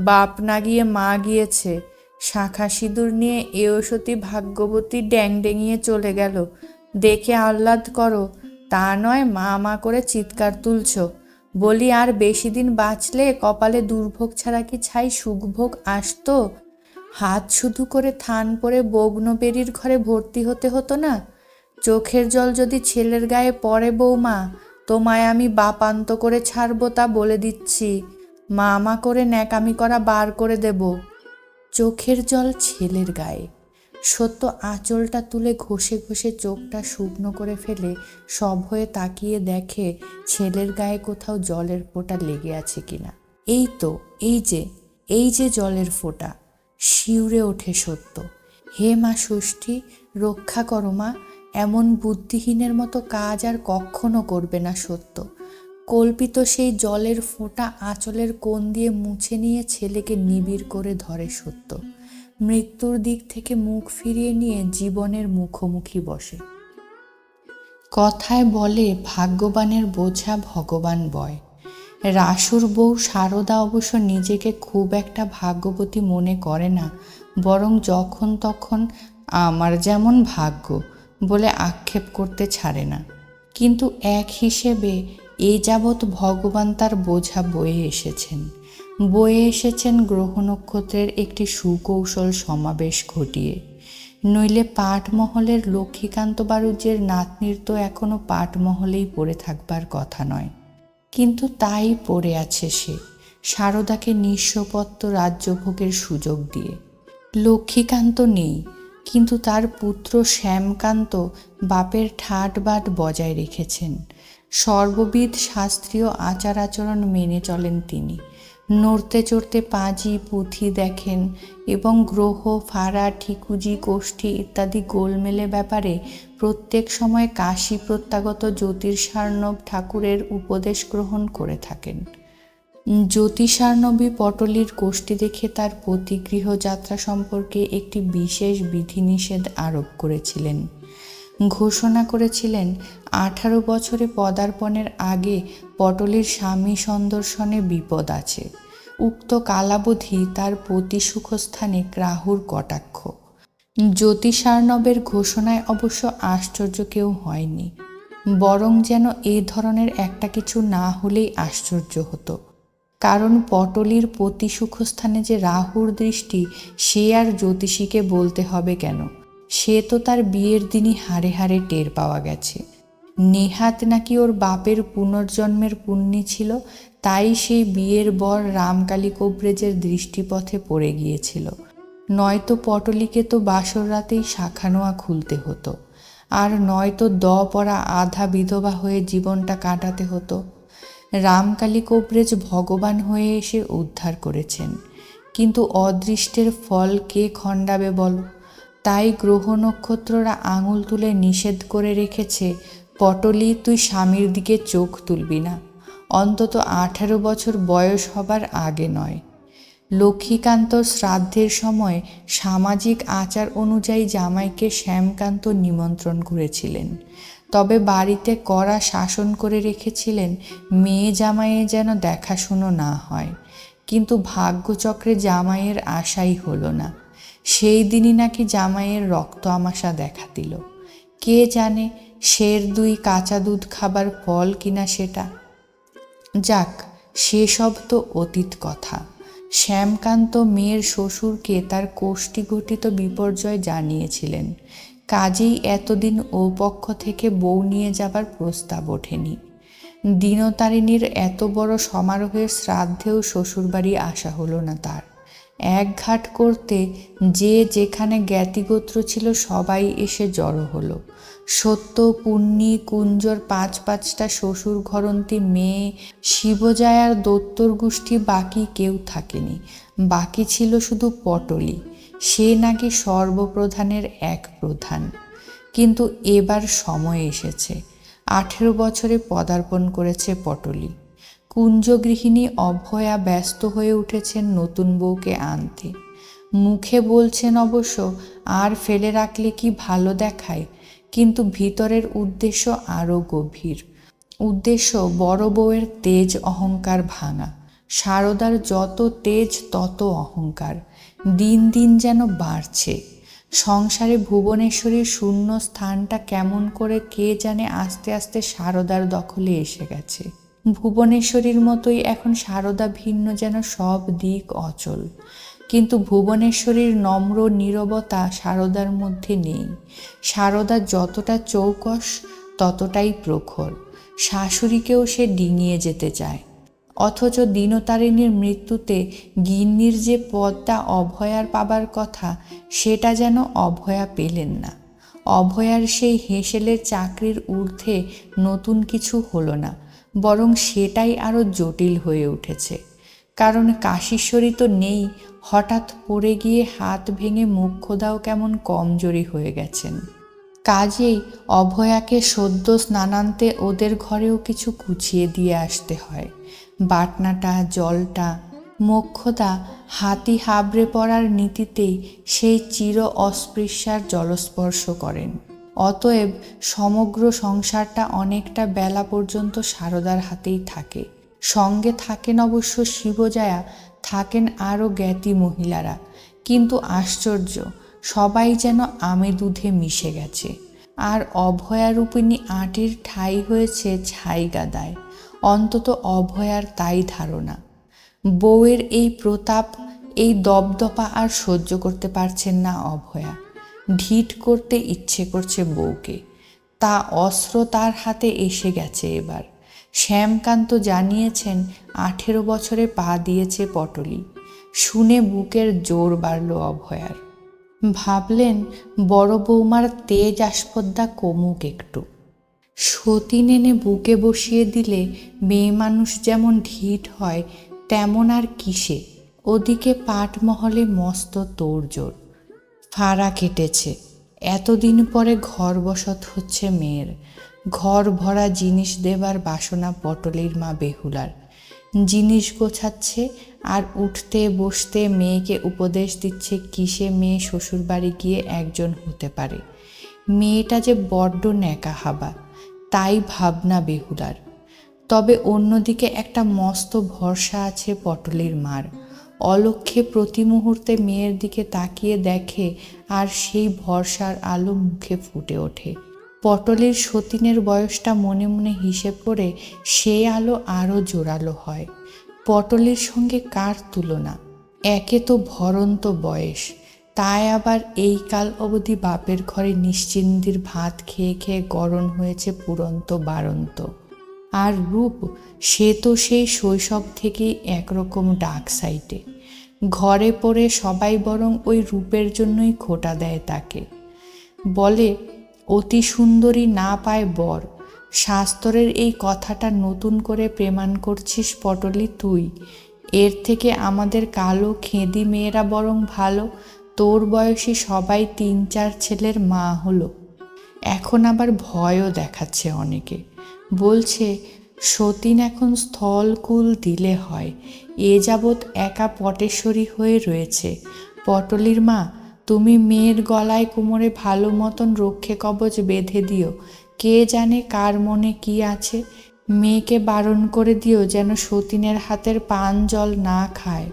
বাপ না গিয়ে মা গিয়েছে। শাঁখা সিঁদুর নিয়ে এয়সতী ভাগ্যবতী ড্যাংডেঙিয়ে চলে গেল, দেখে আহ্লাদ করো, তা নয় মা করে চিৎকার তুলছ। বলি আর বেশি দিন বাঁচলে কপালে দুর্ভোগ ছাড়া কি ছাই সুখভোগ আসতো? হাত শুধু করে থান পরে বগ্নবেরির ঘরে ভর্তি হতে হতো না? চোখের জল যদি ছেলের গায়ে পড়ে বৌমা, তোমায় আমি বাপান্ত করে ছাড়বো, তা বলে দিচ্ছি। মা করে ন্যাকামি করা বার করে দেব। চোখের জল ছেলের গায়ে? সত্য আঁচলটা তুলে ঘষে ঘষে চোখটা শুকনো করে ফেলে সভয়ে তাকিয়ে দেখে ছেলের গায়ে কোথাও জলের ফোঁটা লেগে আছে কিনা। এই তো, এই যে জলের ফোঁটা। শিউরে ওঠে সত্য। হে মা ষষ্ঠী, রক্ষা করো মা, এমন বুদ্ধিহীনের মতো কাজ আর কখনো করবে না সত্য। কল্পিত সেই জলের ফোঁটা আঁচলের কোণ দিয়ে মুছে নিয়ে ছেলেকে নিবিড় করে ধরে সত্য। মৃত্যুর দিক থেকে মুখ ফিরিয়ে নিয়ে জীবনের মুখোমুখি বসে। কথায় বলে, ভাগ্যবানের বোঝা ভগবান বয়। রাসুর বউ সারদা অবশ্য নিজেকে খুব একটা ভাগ্যবতী মনে করে না, বরং যখন তখন আমার যেমন ভাগ্য বলে আক্ষেপ করতে ছাড়ে না। কিন্তু এক হিসেবে এ যাবৎ ভগবান তার বোঝা বয়ে এসেছেন গ্রহ নক্ষত্রের একটি সুকৌশল সমাবেশ ঘটিয়ে। নইলে পাটমহলের লক্ষ্মীকান্ত বাড়ুজ্যের নাতনির তো এখনো পাটমহলেই পড়ে থাকবার কথা নয়, কিন্তু তাই পড়ে আছে সে, সারদাকে নিঃস্বপত্য রাজ্যভোগের সুযোগ দিয়ে। লক্ষ্মীকান্ত নেই, কিন্তু তার পুত্র শ্যামকান্ত বাপের ঠাট বাট বজায় রেখেছেন। সর্ববিধ শাস্ত্রীয় আচার আচরণ মেনে চলেন তিনি। নড়তে চড়তে পাঁজি পুঁথি দেখেন এবং গ্রহ ফাড়া ঠিকুজি কোষ্ঠী ইত্যাদি গোলমেলে ব্যাপারে প্রত্যেক সময় কাশী প্রত্যাগত জ্যোতিষার্ণব ঠাকুরের উপদেশ গ্রহণ করে থাকেন। জ্যোতিষার্ণবী পটলীর কোষ্ঠী দেখে তার পতিগৃহ যাত্রা সম্পর্কে একটি বিশেষ বিধিনিষেধ আরোপ করেছিলেন। ঘোষণা করেছিলেন 18 বছরে পদার্পণের আগে পটলীর স্বামী সন্দর্শনে বিপদ আছে। উক্ত কালাবধি তার পতি সুখস্থানে রাহুর কটাক্ষ। জ্যোতিষার্ণবের ঘোষণায় অবশ্য আশ্চর্য কেউ হয়নি, বরং যেন এই ধরনের একটা কিছু না হলেই আশ্চর্য হতো। কারণ পটলীর পতি সুখস্থানে যে রাহুর দৃষ্টি, সে আর জ্যোতিষীকে বলতে হবে কেন, সে তো তার বিয়ের দিনই হাড়ে হাড়ে টের পাওয়া গেছে। নেহাত নাকি ওর বাপের পুনর্জন্মের পুণ্যি ছিল, তাই সেই বিয়ের বর রামকালী কোবরেজের দৃষ্টিপথে পড়ে গিয়েছিল। নয়তো পটলীকে তো বাসর রাতেই শাখানোয়া খুলতে হতো, আর নয়তো পড়া আধা বিধবা হয়ে জীবনটা কাটাতে হতো। রামকালী কোবরেজ ভগবান হয়ে এসে উদ্ধার করেছেন, কিন্তু অদৃষ্টের ফল কে খণ্ডাবে বলো? তাই গ্রহ নক্ষত্ররা আঙুল তুলে নিষেধ করে রেখেছে, পটলী তুই স্বামীর দিকে চোখ তুলবি না, অন্তত 18 বছর বয়স হবার আগে নয়। লক্ষ্মীকান্তর শ্রাদ্ধের সময় সামাজিক আচার অনুযায়ী জামাইকে শ্যামকান্ত নিমন্ত্রণ করেছিলেন, তবে বাড়িতে কড়া শাসন করে রেখেছিলেন মেয়ে জামাইয়ে যেন দেখাশুনো না হয়। কিন্তু ভাগ্যচক্রে জামাইয়ের আশাই হলো না। সেই দিনই নাকি জামাইয়ের রক্ত আমাশা দেখা দিল। কে জানে শের 2 কাঁচা দুধ খাবার ফল কিনা সেটা। যাক, সেসব তো অতীত কথা। শ্যামকান্ত মেয়ের শ্বশুরকে তার কোষ্ঠী ঘটিত বিপর্যয় জানিয়েছিলেন, কাজেই এতদিন ও পক্ষ থেকে বউ নিয়ে যাবার প্রস্তাব ওঠেনি। দিনতারিণীর এত বড় সমারোহের শ্রাদ্ধেও শ্বশুরবাড়ি আসা হলো না তার। একঘাট করতে যে যেখানে জ্ঞাতিগোত্র ছিল সবাই এসে জড়ো হলো। সত্য, পুণ্যি, কুঞ্জর 5-5টা শ্বশুর ঘরন্তী মেয়ে, শিবজায়ার দত্তর গোষ্ঠী, বাকি কেউ থাকেনি। বাকি ছিল শুধু পটলী, সে নাকি সর্বপ্রধানের এক প্রধান। কিন্তু এবার সময় এসেছে। 18 বছরে পদার্পণ করেছে পটলী। কুঞ্জগৃহিণী অভয়া ব্যস্ত হয়ে উঠেছেন নতুন বউকে আনতে। মুখে বলছেন অবশ্য আর ফেলে রাখলে কি ভালো দেখায়, কিন্তু ভিতরের উদ্দেশ্য আরও গভীর। উদ্দেশ্য বড় বউয়ের তেজ অহংকার ভাঙা। সারদার যত তেজ তত অহংকার, দিন দিন যেন বাড়ছে। সংসারে ভুবনেশ্বরীর শূন্য স্থানটা কেমন করে কে জানে আস্তে আস্তে সারদার দখলে এসে গেছে। ভুবনেশ্বরীর মতোই এখন সারদা ভিন্ন, যেন সব দিক অচল। কিন্তু ভুবনেশ্বরীর নম্র নীরবতা সারদার মধ্যে নেই। সারদা যতটা চৌকস ততটাই প্রখর। শাশুড়িকেও সে ডিঙিয়ে যেতে চায়। অথচ দিনতারিণীর মৃত্যুতে গিন্নির যে পদটা অভয়ার পাবার কথা, সেটা যেন অভয়া পেলেন না। অভয়ার সেই হেঁসেলের চাকরির ঊর্ধ্বে নতুন কিছু হলো না, বরং সেটাই আরও জটিল হয়ে উঠেছে। কারণ কাশীশ্বরী তো নেই, হঠাৎ পড়ে গিয়ে হাত ভেঙে মুখ্যদাও কেমন কমজোরি হয়ে গেছেন। কাজেই অভয়াকে সদ্য স্নানান্তে ওদের ঘরেও কিছু গুছিয়ে দিয়ে আসতে হয়। বাটনাটা, জলটা। মোক্ষদা হাতি হাবড়ে পড়ার নীতিতেই সেই চির অস্পৃশ্যার জলস্পর্শ করেন। অতএব সমগ্র সংসারটা অনেকটা বেলা পর্যন্ত সারদার হাতেই থাকে। সঙ্গে থাকেন অবশ্য শিবজায়া, থাকেন আরও জ্ঞাতি মহিলারা, কিন্তু আশ্চর্য, সবাই যেন আমে দুধে মিশে গেছে। আর অভয়ারূপিণী আঁটির ঠাঁই হয়েছে ছাই গাদায়। অন্তত অভয়ার তাই ধারণা। বউয়ের এই প্রতাপ, এই দপদপা আর সহ্য করতে পারছেন না অভয়া। ঢিঠ করতে ইচ্ছে করছে বউকে। তা অস্ত্র তার হাতে এসে গেছে এবার। শ্যামকান্ত জানিয়েছেন 18 বছরে পা দিয়েছে পটলি। শুনে বুকের জোর বাড়ল অভয়ার। ভাবলেন বড় বৌমার তেজ আস্পর্ধা কমুক একটু। সতীন এনে বুকে বসিয়ে দিলে মেয়ে মানুষ যেমন ঢিঠ হয় তেমন আর কিসে। ওদিকে পাটমহলে মস্ত তোড়জোড়। ফাড়া কেটেছে। এতদিন পরে ঘর বসত হচ্ছে মেয়ের। ঘর ভরা জিনিস দেবার বাসনা পটলির মা বেহুলার। জিনিস গোছাচ্ছে আর উঠতে বসতে মেয়েকে উপদেশ দিচ্ছে কিসে মেয়ে শ্বশুরবাড়ি গিয়ে একজন হতে পারে। মেয়েটা যে বড্ড ন্যাকা হাবা, তাই ভাবনা বেহুলার। তবে অন্যদিকে একটা মস্ত ভরসা আছে পটলির মার। অলক্ষ্যে প্রতি মুহূর্তে মেয়ের দিকে তাকিয়ে দেখে আর সেই ভরসার আলো মুখে ফুটে ওঠে। পটলের সতীনের বয়সটা মনে মনে হিসেব করে সে আলো আরও জোরালো হয়। পটলের সঙ্গে কার তুলনা? একে তো ভরন্ত বয়স, তাই আবার এই কাল অবধি বাপের ঘরে নিশ্চিন্দির ভাত খেয়ে খেয়ে গরম হয়েছে পুরন্ত বারন্ত। আর রূপ, সে তো সেই শৈশব থেকেই একরকম ডার্ক সাইডে। ঘরে পড়ে সবাই বরং ওই রূপের জন্যই খোঁটা দেয় তাকে। বলে অতি সুন্দরী না পায় বর। শাস্ত্রের এই কথাটা নতুন করে প্রমাণ করছিস পটলি তুই। এর থেকে আমাদের কালো খেঁদি মেয়েরা বরং ভালো। তোর বয়সী সবাই 3-4 ছেলের মা হলো। এখন আবার ভয়ও দেখাচ্ছে অনেকে। বলছে সতীন এখন স্থলকুল দিলে হয়। এ যাবৎ একা পটেশ্বরী হয়ে রয়েছে। পটলির মা, তুমি মেয়ের গলায় কোমরে ভালো মতন রক্ষে কবচ বেঁধে দিও। কে জানে কার মনে কি আছে। মেয়েকে বারণ করে দিও যেন সতীনের হাতের পান জল না খায়।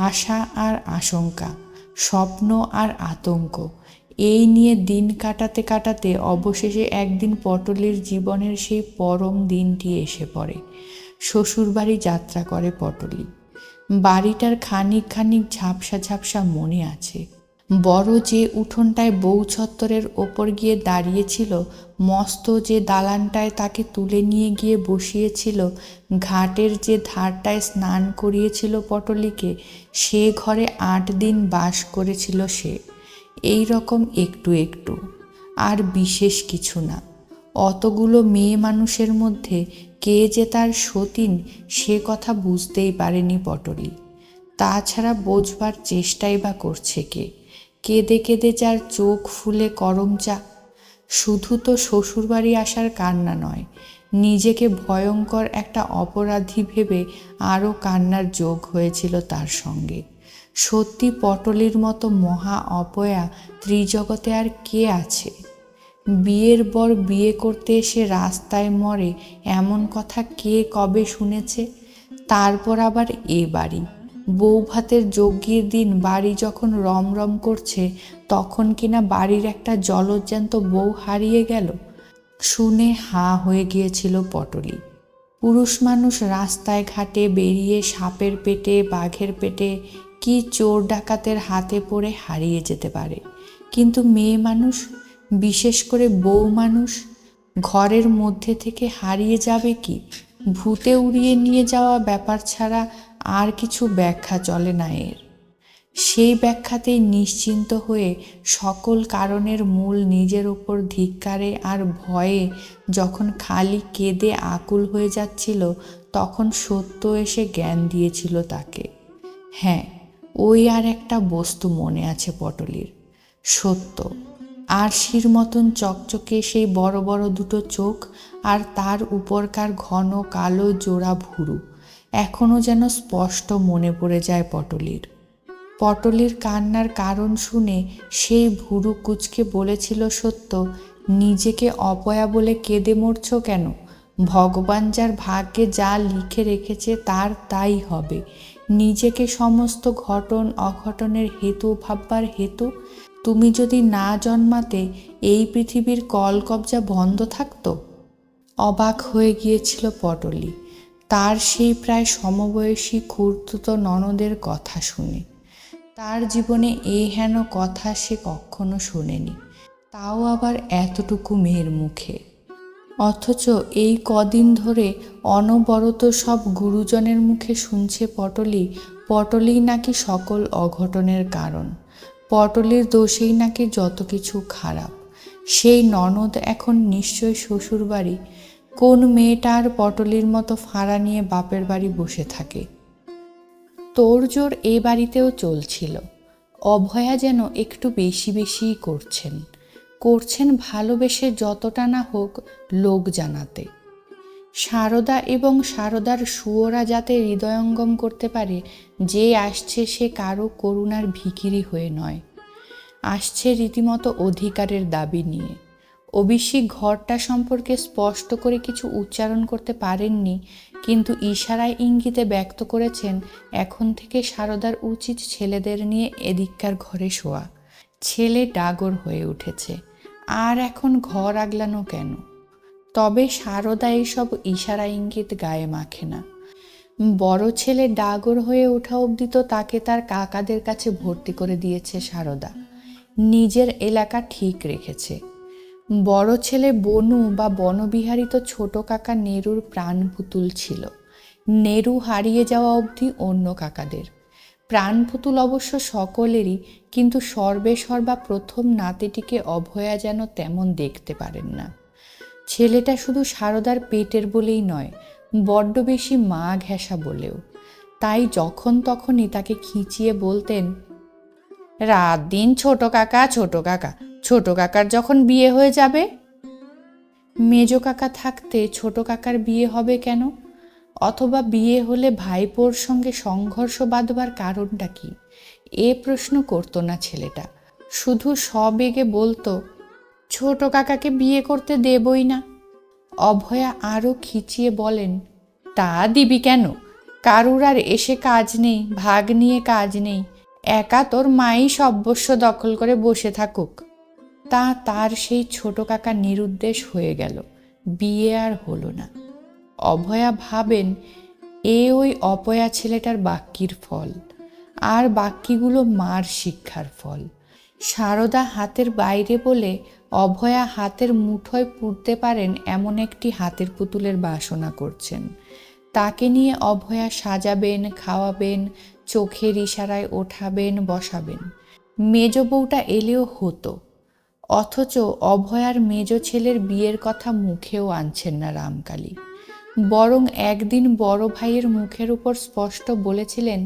আশা আর আশঙ্কা, স্বপ্ন আর আতঙ্ক, এই নিয়ে দিন কাটাতে কাটাতে অবশেষে একদিন পটলের জীবনের সেই পরম দিনটি এসে পড়ে। শ্বশুরবাড়ি যাত্রা করে পটলি। বাড়িটার খানিক খানিক ঝাপসা ঝাপসা মনে আছে। বড় যে উঠোনটায় বউ চত্বরের ওপর গিয়ে দাঁড়িয়েছিল, মস্ত যে দালানটায় তাকে তুলে নিয়ে গিয়ে বসিয়েছিল, ঘাটের যে ধারটায় স্নান করিয়েছিল পটলিকে, সে ঘরে 8 দিন বাস করেছিল সে। এই রকম একটু একটু, আর বিশেষ কিছু না। অতগুলো মেয়ে মানুষের মধ্যে কে যে তার সতীন সে কথা বুঝতেই পারেনি পটলি। তাছাড়া বোঝবার চেষ্টাই বা করছে কে? কেঁদে কেঁদে যার চোখ ফুলে করমচা। শুধু তো শ্বশুরবাড়ি আসার কান্না নয়, নিজেকে ভয়ঙ্কর একটা অপরাধী ভেবে আরও কান্নার যোগ হয়েছিল তার সঙ্গে। সত্যি পটলির মতো মহা অপয়া ত্রিজগতে আর কে আছে? বিয়ের বর বিয়ে করতে এসে রাস্তায় মরে, এমন কথা কে কবে শুনেছে? তারপর আবার এ বাড়ি। বউ ভাতের যজ্ঞের দিন বাড়ি যখন রমরম করছে, তখন কিনা বাড়ির একটা জলজ্যান্ত বউ হারিয়ে গেল। শুনে হাঁ হয়ে গিয়েছিল পটলি। পুরুষ মানুষ রাস্তায় ঘাটে বেরিয়ে সাপের পেটে, বাঘের পেটে, কি চোর ডাকাতের হাতে পড়ে হারিয়ে যেতে পারে, কিন্তু মেয়ে মানুষ, বিশেষ করে বউ মানুষ, ঘরের মধ্যে থেকে হারিয়ে যাবে কি? ভূতে উড়িয়ে নিয়ে যাওয়া ব্যাপার ছাড়া আর কিছু ব্যাখ্যা চলে না এর। সেই ব্যাখ্যাতেই নিশ্চিন্ত হয়ে সকল কারণের মূল নিজের ওপর ধিক্কারে আর ভয়ে যখন খালি কেঁদে আকুল হয়ে যাচ্ছিল, তখন সত্য এসে জ্ঞান দিয়েছিল তাকে। হ্যাঁ, ওই আর একটা বস্তু মনে আছে পটলির। সত্য। আরশির মতন চকচকে সেই বড় বড় দুটো চোখ, আর তার উপরকার ঘন কালো জোড়া ভুরু এখনও যেন স্পষ্ট মনে পড়ে যায় পটলির। পটলির কান্নার কারণ শুনে সেই ভুরু কুচকে বলেছিল সত্য, নিজেকে অপয়া বলে কেঁদে মরছ কেন? ভগবান যার ভাগ্যে যা লিখে রেখেছে তার তাই হবে। নিজেকে সমস্ত ঘটন অঘটনের হেতু ভাববার হেতু? তুমি যদি না জন্মাতে এই পৃথিবীর কলকবজা বন্ধ থাকতো। অবাক হয়ে গিয়েছিল পটলি তার সেই প্রায় সমবয়সী খুড়তুতো ননদের কথা শুনে। তার জীবনে এই হেন কথা সে কখনো শোনেনি, তাও আবার এতটুকু মেয়ের মুখে। অথচ এই কদিন ধরে অনবরত সব গুরুজনের মুখে শুনছে পটলই নাকি সকল অঘটনের কারণ, পটলের দোষেই নাকি যত কিছু খারাপ। সেই ননদ এখন নিশ্চয় শ্বশুরবাড়ি। কোন মেয়েটা আর পটলির মতো ফাঁড়া নিয়ে বাপের বাড়ি বসে থাকে? তোড়জোড় এ বাড়িতেও চলছিল। অভয়া যেন একটু বেশিই করছেন ভালোবেসে, যতটা না হোক লোক জানাতে। সারদা এবং সারদার সুয়োরা যাতে হৃদয়ঙ্গম করতে পারে যে আসছে সে কারো করুণার ভিখিরি হয়ে নয়, আসছে রীতিমতো অধিকারের দাবি নিয়ে। অভিষেক ঘরটা সম্পর্কে স্পষ্ট করে কিছু উচ্চারণ করতে পারেননি, কিন্তু ইশারায় ইঙ্গিতে ব্যক্ত করেছেন এখন থেকে সারদার উচিত ছেলেদের নিয়ে এদিককার ঘরে শোয়া। ছেলে ডাগর হয়ে উঠেছে, আর এখন ঘর আগলানো কেন? তবে সারদা এইসব ইশারা ইঙ্গিত গায়ে মাখে না। বড় ছেলে ডাগর হয়ে ওঠা অবধি তো তাকে তার কাকাদের কাছে ভর্তি করে দিয়েছে সারদা, নিজের এলাকা ঠিক রেখেছে। বড় ছেলে বনু বা বনবিহারী তো ছোট কাকা নেরুর প্রাণপুতুল ছিল। নেরু হারিয়ে যাওয়া অবধি অন্য কাকাদের প্রাণপুতুল অবশ্য সকলেরই, কিন্তু সর্বা প্রথম নাতিটিকে অভয়া যেন তেমন দেখতে পারেন না। ছেলেটা শুধু সারদার পেটের বলেই নয়, বড্ড বেশি মা ঘেঁষা বলেও। তাই যখন তখনই তাকে খিঁচিয়ে বলতেন, রাত দিন ছোট কাকা ছোট কাকার যখন বিয়ে হয়ে যাবে। মেজ কাকা থাকতে ছোট কাকার বিয়ে হবে কেন? অথবা বিয়ে হলে ভাইপোর সঙ্গে সংঘর্ষ বাঁধবার কারণটা কি? এ প্রশ্ন করতো না ছেলেটা, শুধু সবেগে বলতো, ছোট কাকাকে বিয়ে করতে দেবই না। অভয়া আরও খিচিয়ে বলেন, তা দিবি কেন? কারুর আর এসে কাজ নেই, ভাগ নিয়ে কাজ নেই, একা তোর মাই সর্বস্ব দখল করে বসে থাকুক। তার সেই ছোট কাকা নিরুদ্দেশ হয়ে গেল, বিয়ে আর হলো না। অভয়া ভাবেন ওই অপয়া ছেলেটার বাক্যির ফল, আর বাক্যিগুলো মার শিক্ষার ফল। সারদা হাতের বাইরে বলে অভয়া হাতের মুঠোয় পুড়তে পারেন এমন একটি হাতের পুতুলের বাসনা করছেন। তাকে নিয়ে অভয়া সাজাবেন, খাওয়াবেন, চোখের ইশারায় ওঠাবেন, বসাবেন। মেজ বউটা এলেও হতো, অথচ অভয়ার মেজ ছেলের বিয়ের কথা মুখেও আনছেন না রামকালী। বরং একদিন বড় ভাইয়ের মুখের উপর স্পষ্ট বলেছিলেন,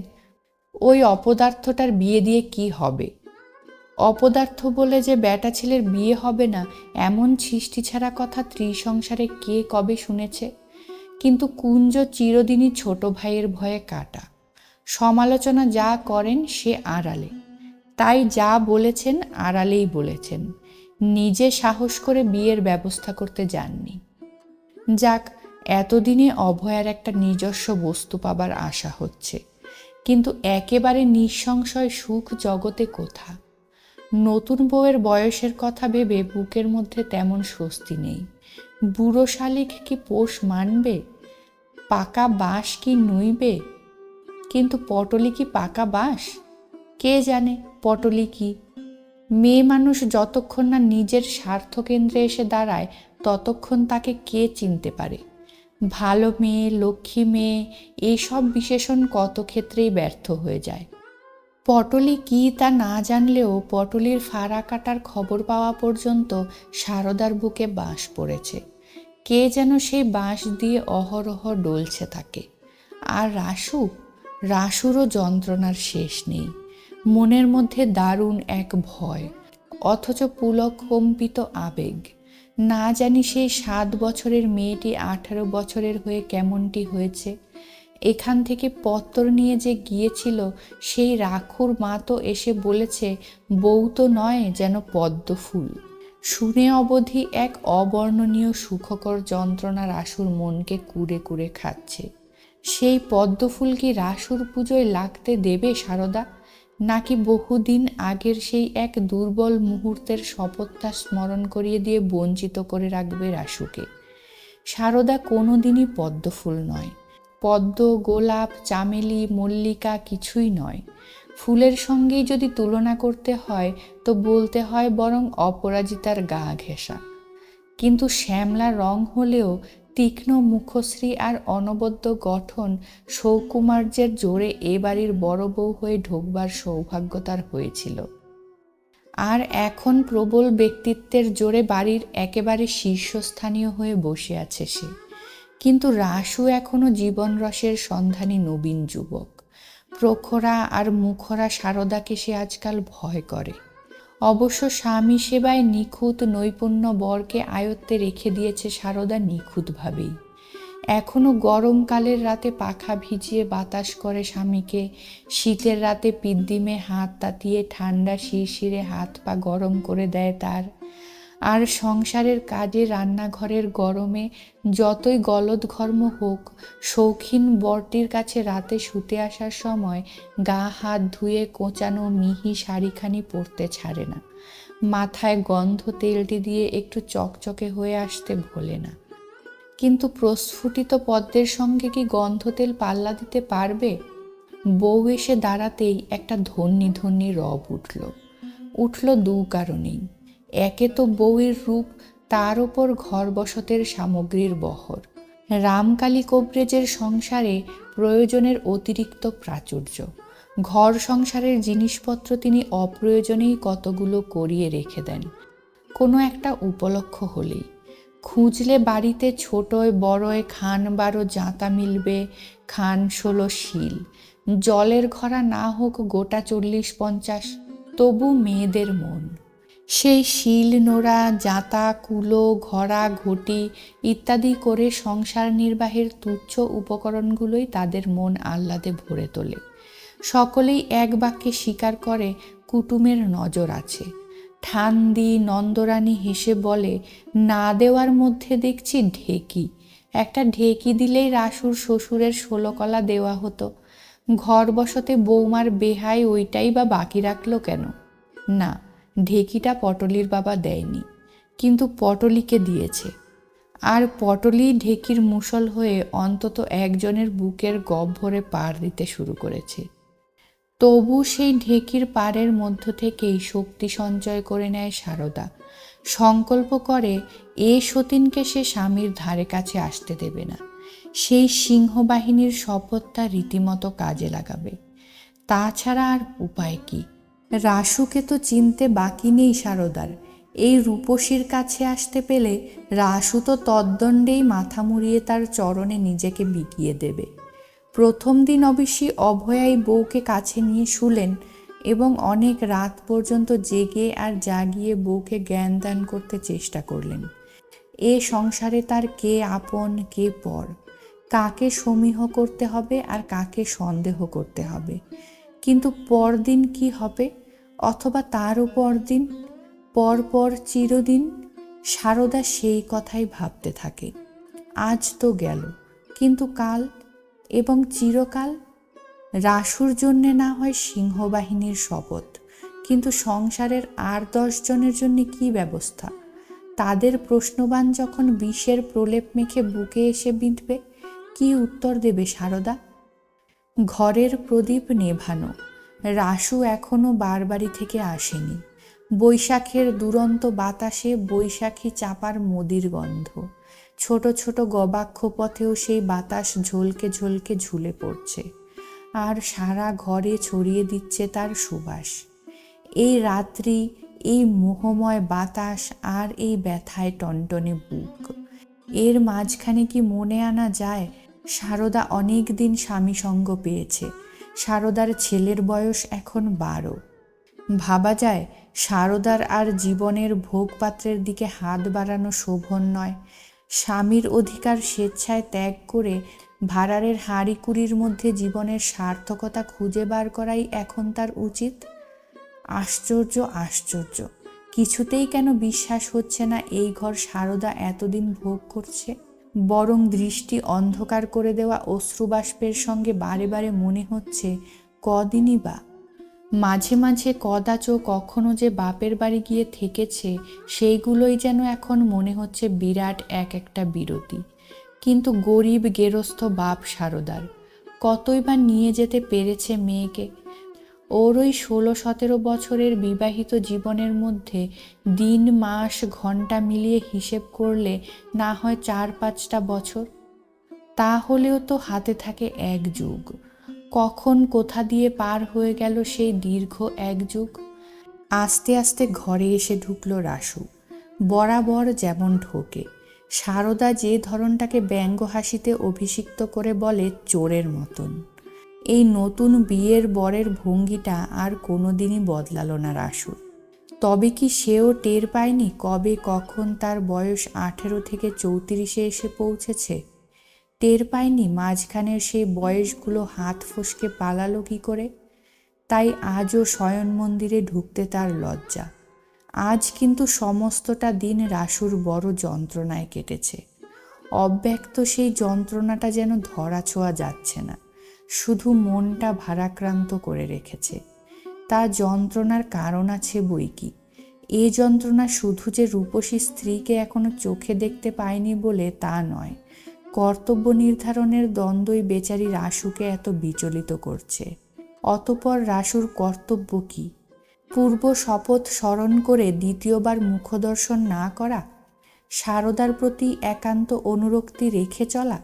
ওই অপদার্থটার বিয়ে দিয়ে কি হবে? অপদার্থ বলে যে বেটা ছেলের বিয়ে হবে না এমন ছিষ্টি ছাড়া কথা ত্রিসংসারে কে কবে শুনেছে? কিন্তু কুঞ্জ চিরদিনই ছোট ভাইয়ের ভয়ে কাটা। সমালোচনা যা করেন সে আড়ালে, তাই যা বলেছেন আড়ালেই বলেছেন, নিজে সাহস করে বিয়ের ব্যবস্থা করতে যাননি। যাক, এতদিনে অভয়ার একটা নিজস্ব বস্তু পাবার আশা হচ্ছে, কিন্তু একেবারে নিঃসংশয় সুখ জগতে কোথা? নতুন বউয়ের বয়সের কথা ভেবে বুকের মধ্যে তেমন স্বস্তি নেই। বুড়ো শালিক কি পোষ মানবে? পাকা বাঁশ কি নুইবে? কিন্তু পটলি কি পাকা বাঁশ? কে জানে পটলি কি? মেয়ে মানুষ যতক্ষণ না নিজের স্বার্থকেন্দ্রে এসে দাঁড়ায় ততক্ষণ তাকে কে চিনতে পারে? ভালো মেয়ে, লক্ষ্মী মেয়ে, এইসব বিশেষণ কত ক্ষেত্রেই ব্যর্থ হয়ে যায়। পটলি কি তা না জানলেও পটলির ফাড়া কাটার খবর পাওয়া পর্যন্ত সারদার বুকে বাঁশ পড়েছে। কে যেন সেই বাঁশ দিয়ে অহরহ ডলছে তাকে। আর রাসুরও যন্ত্রণার শেষ নেই। মনের মধ্যে দারুণ এক ভয়, অথচ পুলককম্পিত আবেগ। না জানি সেই 7 বছরের মেয়েটি 18 বছরের হয়ে কেমনটি হয়েছে। এখান থেকে পত্তর নিয়ে যে গিয়েছিল সেই রাখুর মা তো এসে বলেছে বউ তো নয়, যেন পদ্ম ফুল। শুনে অবধি এক অবর্ণনীয় সুখকর যন্ত্রণা রাসুর মনকে কুড়ে কুড়ে খাচ্ছে। সেই পদ্ম ফুল কি রাসুর পুজোয় লাগতে দেবে সারদা? নাকি বহুদিন আগের সেই এক দুর্বল মুহূর্তের শপথটা স্মরণ করিয়ে দিয়ে বঞ্চিত করে রাখবে রাসুকে? সারদা কোনোদিনই পদ্ম ফুল নয়, পদ্ম, গোলাপ, চামেলি, মল্লিকা কিছুই নয়। ফুলের সঙ্গেই যদি তুলনা করতে হয় তো বলতে হয় বরং অপরাজিতার গা ঘেঁষা। কিন্তু শ্যামলা রং হলেও তীক্ষ্ণ মুখশ্রী আর অনবদ্য গঠন সৌকুমার্যের জোরে এ বাড়ির বড় বউ হয়ে ঢোকবার সৌভাগ্য তার হয়েছিল। আর এখন প্রবল ব্যক্তিত্বের জোরে বাড়ির একেবারে শীর্ষস্থানীয় হয়ে বসে আছে সে। কিন্তু রাসু এখনো জীবন রসের সন্ধানী নবীন যুবক। প্রখরা আর মুখরা সারদাকে সে আজকাল ভয় করে। অবশ্য স্বামী সেবায় নিখুঁত নৈপুণ্য বরকে আয়ত্তে রেখে দিয়েছে সারদা নিখুঁতভাবেই। এখনো গরমকালের রাতে পাখা ভিজিয়ে বাতাস করে স্বামীকে, শীতের রাতে পিদ্দিমে হাত তাতিয়ে ঠান্ডা শিরশিরে হাত পা গরম করে দেয় তার। আর সংসারের কাজে রান্নাঘরের গরমে যতই গলদঘর্ম হোক, শৌখিন বরটির কাছে রাতে শুতে আসার সময় গা হাত ধুয়ে কোঁচানো মিহি শাড়িখানি পরতে ছাড়ে না। মাথায় গন্ধ তেলটি দিয়ে একটু চকচকে হয়ে আসতে ভোলে না। কিন্তু প্রস্ফুটিত পদ্মের সঙ্গে কি গন্ধ তেল পাল্লা দিতে পারবে? বউ এসে দাঁড়াতেই একটা ধন্যী ধন্যী রব উঠল দু কারণেই। একে তো বউয়ের রূপ, তার ওপর ঘর বসতের সামগ্রীর বহর। রামকালী কোবরেজের সংসারে প্রয়োজনের অতিরিক্ত প্রাচুর্য। ঘর সংসারের জিনিসপত্র তিনি অপ্রয়োজনেই কতগুলো করিয়ে রেখে দেন কোনো একটা উপলক্ষ হলেই। খুঁজলে বাড়িতে ছোটয় বড়য় খান 12 জাঁতা মিলবে, খান 16 শিল। জলের ঘরা না হোক গোটা 40-50, তবু মেয়েদের মন। সেই শিল নোড়া, জাঁতা, কুলো, ঘড়া, ঘটি ইত্যাদি করে সংসার নির্বাহের তুচ্ছ উপকরণগুলোই তাদের মন আহ্লাদে ভরে তোলে। সকলেই এক বাক্যে স্বীকার করে কুটুমের নজর আছে। ঠান্দি নন্দরানী হেসে বলে, না দেওয়ার মধ্যে দেখছি ঢেকি। একটা ঢেকি দিলেই রাসুর শ্বশুরের 16 কলা দেওয়া হতো। ঘর বসতে বৌমার বেহাই ওইটাই বা বাকি রাখলো কেন? না, ঢেকিটা পটলির বাবা দেয়নি, কিন্তু পটলিকে দিয়েছে। আর পটলি ঢেকির মুষল হয়ে অন্তত একজনের বুকের গহ্বরে পাড় দিতে শুরু করেছে। তবু সেই ঢেকির পাড়ের মধ্য থেকেই শক্তি সঞ্চয় করে নেয় সারদা। সংকল্প করে এ সতীনকে সে স্বামীর ধারে কাছে আসতে দেবে না। সেই সিংহবাহিনীর শপথটা রীতিমতো কাজে লাগাবে। তাছাড়া আর উপায় কি? রাসুকে তো চিনতে বাকি নেই সারদার। এই রূপসীর কাছে আসতে পেলে রাসু তো তদ্দণ্ডেই মাথা মুড়িয়ে তার চরণে নিজেকে বিকিয়ে দেবে। প্রথম দিন অবশ্যই অভয়াই বউকে কাছে নিয়ে শুলেন এবং অনেক রাত পর্যন্ত জেগে আর জাগিয়ে বউকে জ্ঞান দান করতে চেষ্টা করলেন। এ সংসারে তার কে আপন কে পর, কাকে সমীহ করতে হবে আর কাকে সন্দেহ করতে হবে। কিন্তু পরদিন কি হবে, অথবা তারও পরদিন, পর চিরদিন? সারদা সেই কথাই ভাবতে থাকে। আজ তো গেল, কিন্তু কাল এবং চিরকাল? রাসুর জন্যে না হয় সিংহবাহিনীর শপথ, কিন্তু সংসারের আর 10 জনের জন্য কি ব্যবস্থা? তাদের প্রশ্নবাণ যখন বিষের প্রলেপ মেখে বুকে এসে বিঁধবে, কি উত্তর দেবে সারদা? ঘরের প্রদীপ নেভানো। রাসু এখনো বারবাড়ি থেকে আসেনি। বৈশাখের দুরন্ত বাতাসে বৈশাখী চাপার মদির গন্ধ। ছোট ছোট গবাক্ষ পথেও সেই বাতাস ঝলকে ঝলকে ঝুলে পড়ছে আর সারা ঘরে ছড়িয়ে দিচ্ছে তার সুবাস। এই রাত্রি, এই মোহময় বাতাস আর এই ব্যথায় টনটনে বুক, এর মাঝখানে কি মনে আনা যায় সারদা অনেক দিন স্বামী সঙ্গ পেয়েছে। সারদার ছেলের বয়স এখন 12। ভাবা যায় সারদার আর জীবনের ভোগপাত্রের দিকে হাত বাড়ানো শোভন নয়। স্বামীর অধিকার স্বেচ্ছায় ত্যাগ করে ভাঁড়ারের হাঁড়ি কুড়ির মধ্যে জীবনের সার্থকতা খুঁজে বার করাই এখন তার উচিত। আশ্চর্য আশ্চর্য, কিছুতেই কেন বিশ্বাস হচ্ছে না এই ঘর সারদা এতদিন ভোগ করছে। বরং দৃষ্টি অন্ধকার করে দেওয়া অশ্রুবাষ্পের সঙ্গে বারে বারে মনে হচ্ছে কদিনই বা। মাঝে মাঝে কদাচ কখনো যে বাপের বাড়ি গিয়ে থেকেছে, সেইগুলোই যেন এখন মনে হচ্ছে বিরাট একটা বিরতি। কিন্তু গরিব গেরস্থ বাপ সারদার, কতই বা নিয়ে যেতে পেরেছে মেয়েকে। ওর ওই 16-17 বছরের বিবাহিত জীবনের মধ্যে দিন মাস ঘন্টা মিলিয়ে হিসেব করলে না হয় 4-5টা বছর, তাহলেও তো হাতে থাকে 1 যুগ। কখন কোথা দিয়ে পার হয়ে গেল সেই দীর্ঘ 1 যুগ। আস্তে আস্তে ঘরে এসে ঢুকলো রাসু, বরাবর যেমন ঢোকে। সারদা যে ধরনটাকে ব্যঙ্গ হাসিতে অভিষিক্ত করে বলে চোরের মতন। এই নতুন বিয়ের বরের ভঙ্গিটা আর কোনোদিনই বদলালো না রাসুর। তবে কি সেও টের পায়নি কবে কখন তার বয়স 18 থেকে 34-এ এসে পৌঁছেছে? টের পায়নি মাঝখানের সেই বয়সগুলো হাত ফসকে পালালো কি করে? তাই আজও শয়ন মন্দিরে ঢুকতে তার লজ্জা। আজ কিন্তু সমস্তটা দিন রাসুর বড় যন্ত্রণায় কেটেছে। অব্যক্ত সেই যন্ত্রণাটা যেন ধরা ছোঁয়া যাচ্ছে না, শুধু মনটা ভারাক্রান্ত করে রেখেছে। তার যন্ত্রণার কারণ আছে বই কি। এ যন্ত্রণা শুধু যে রূপসী স্ত্রীকে এখনো চোখে দেখতে পায়নি বলে তা নয়, কর্তব্য নির্ধারণের দ্বন্দ্বই বেচারি রাসুকে এত বিচলিত করছে। অতঃপর রাসুর কর্তব্য কি? পূর্ব শপথ স্মরণ করে দ্বিতীয়বার মুখদর্শন না করা, সারদার প্রতি একান্ত অনুরক্তি রেখে চলা,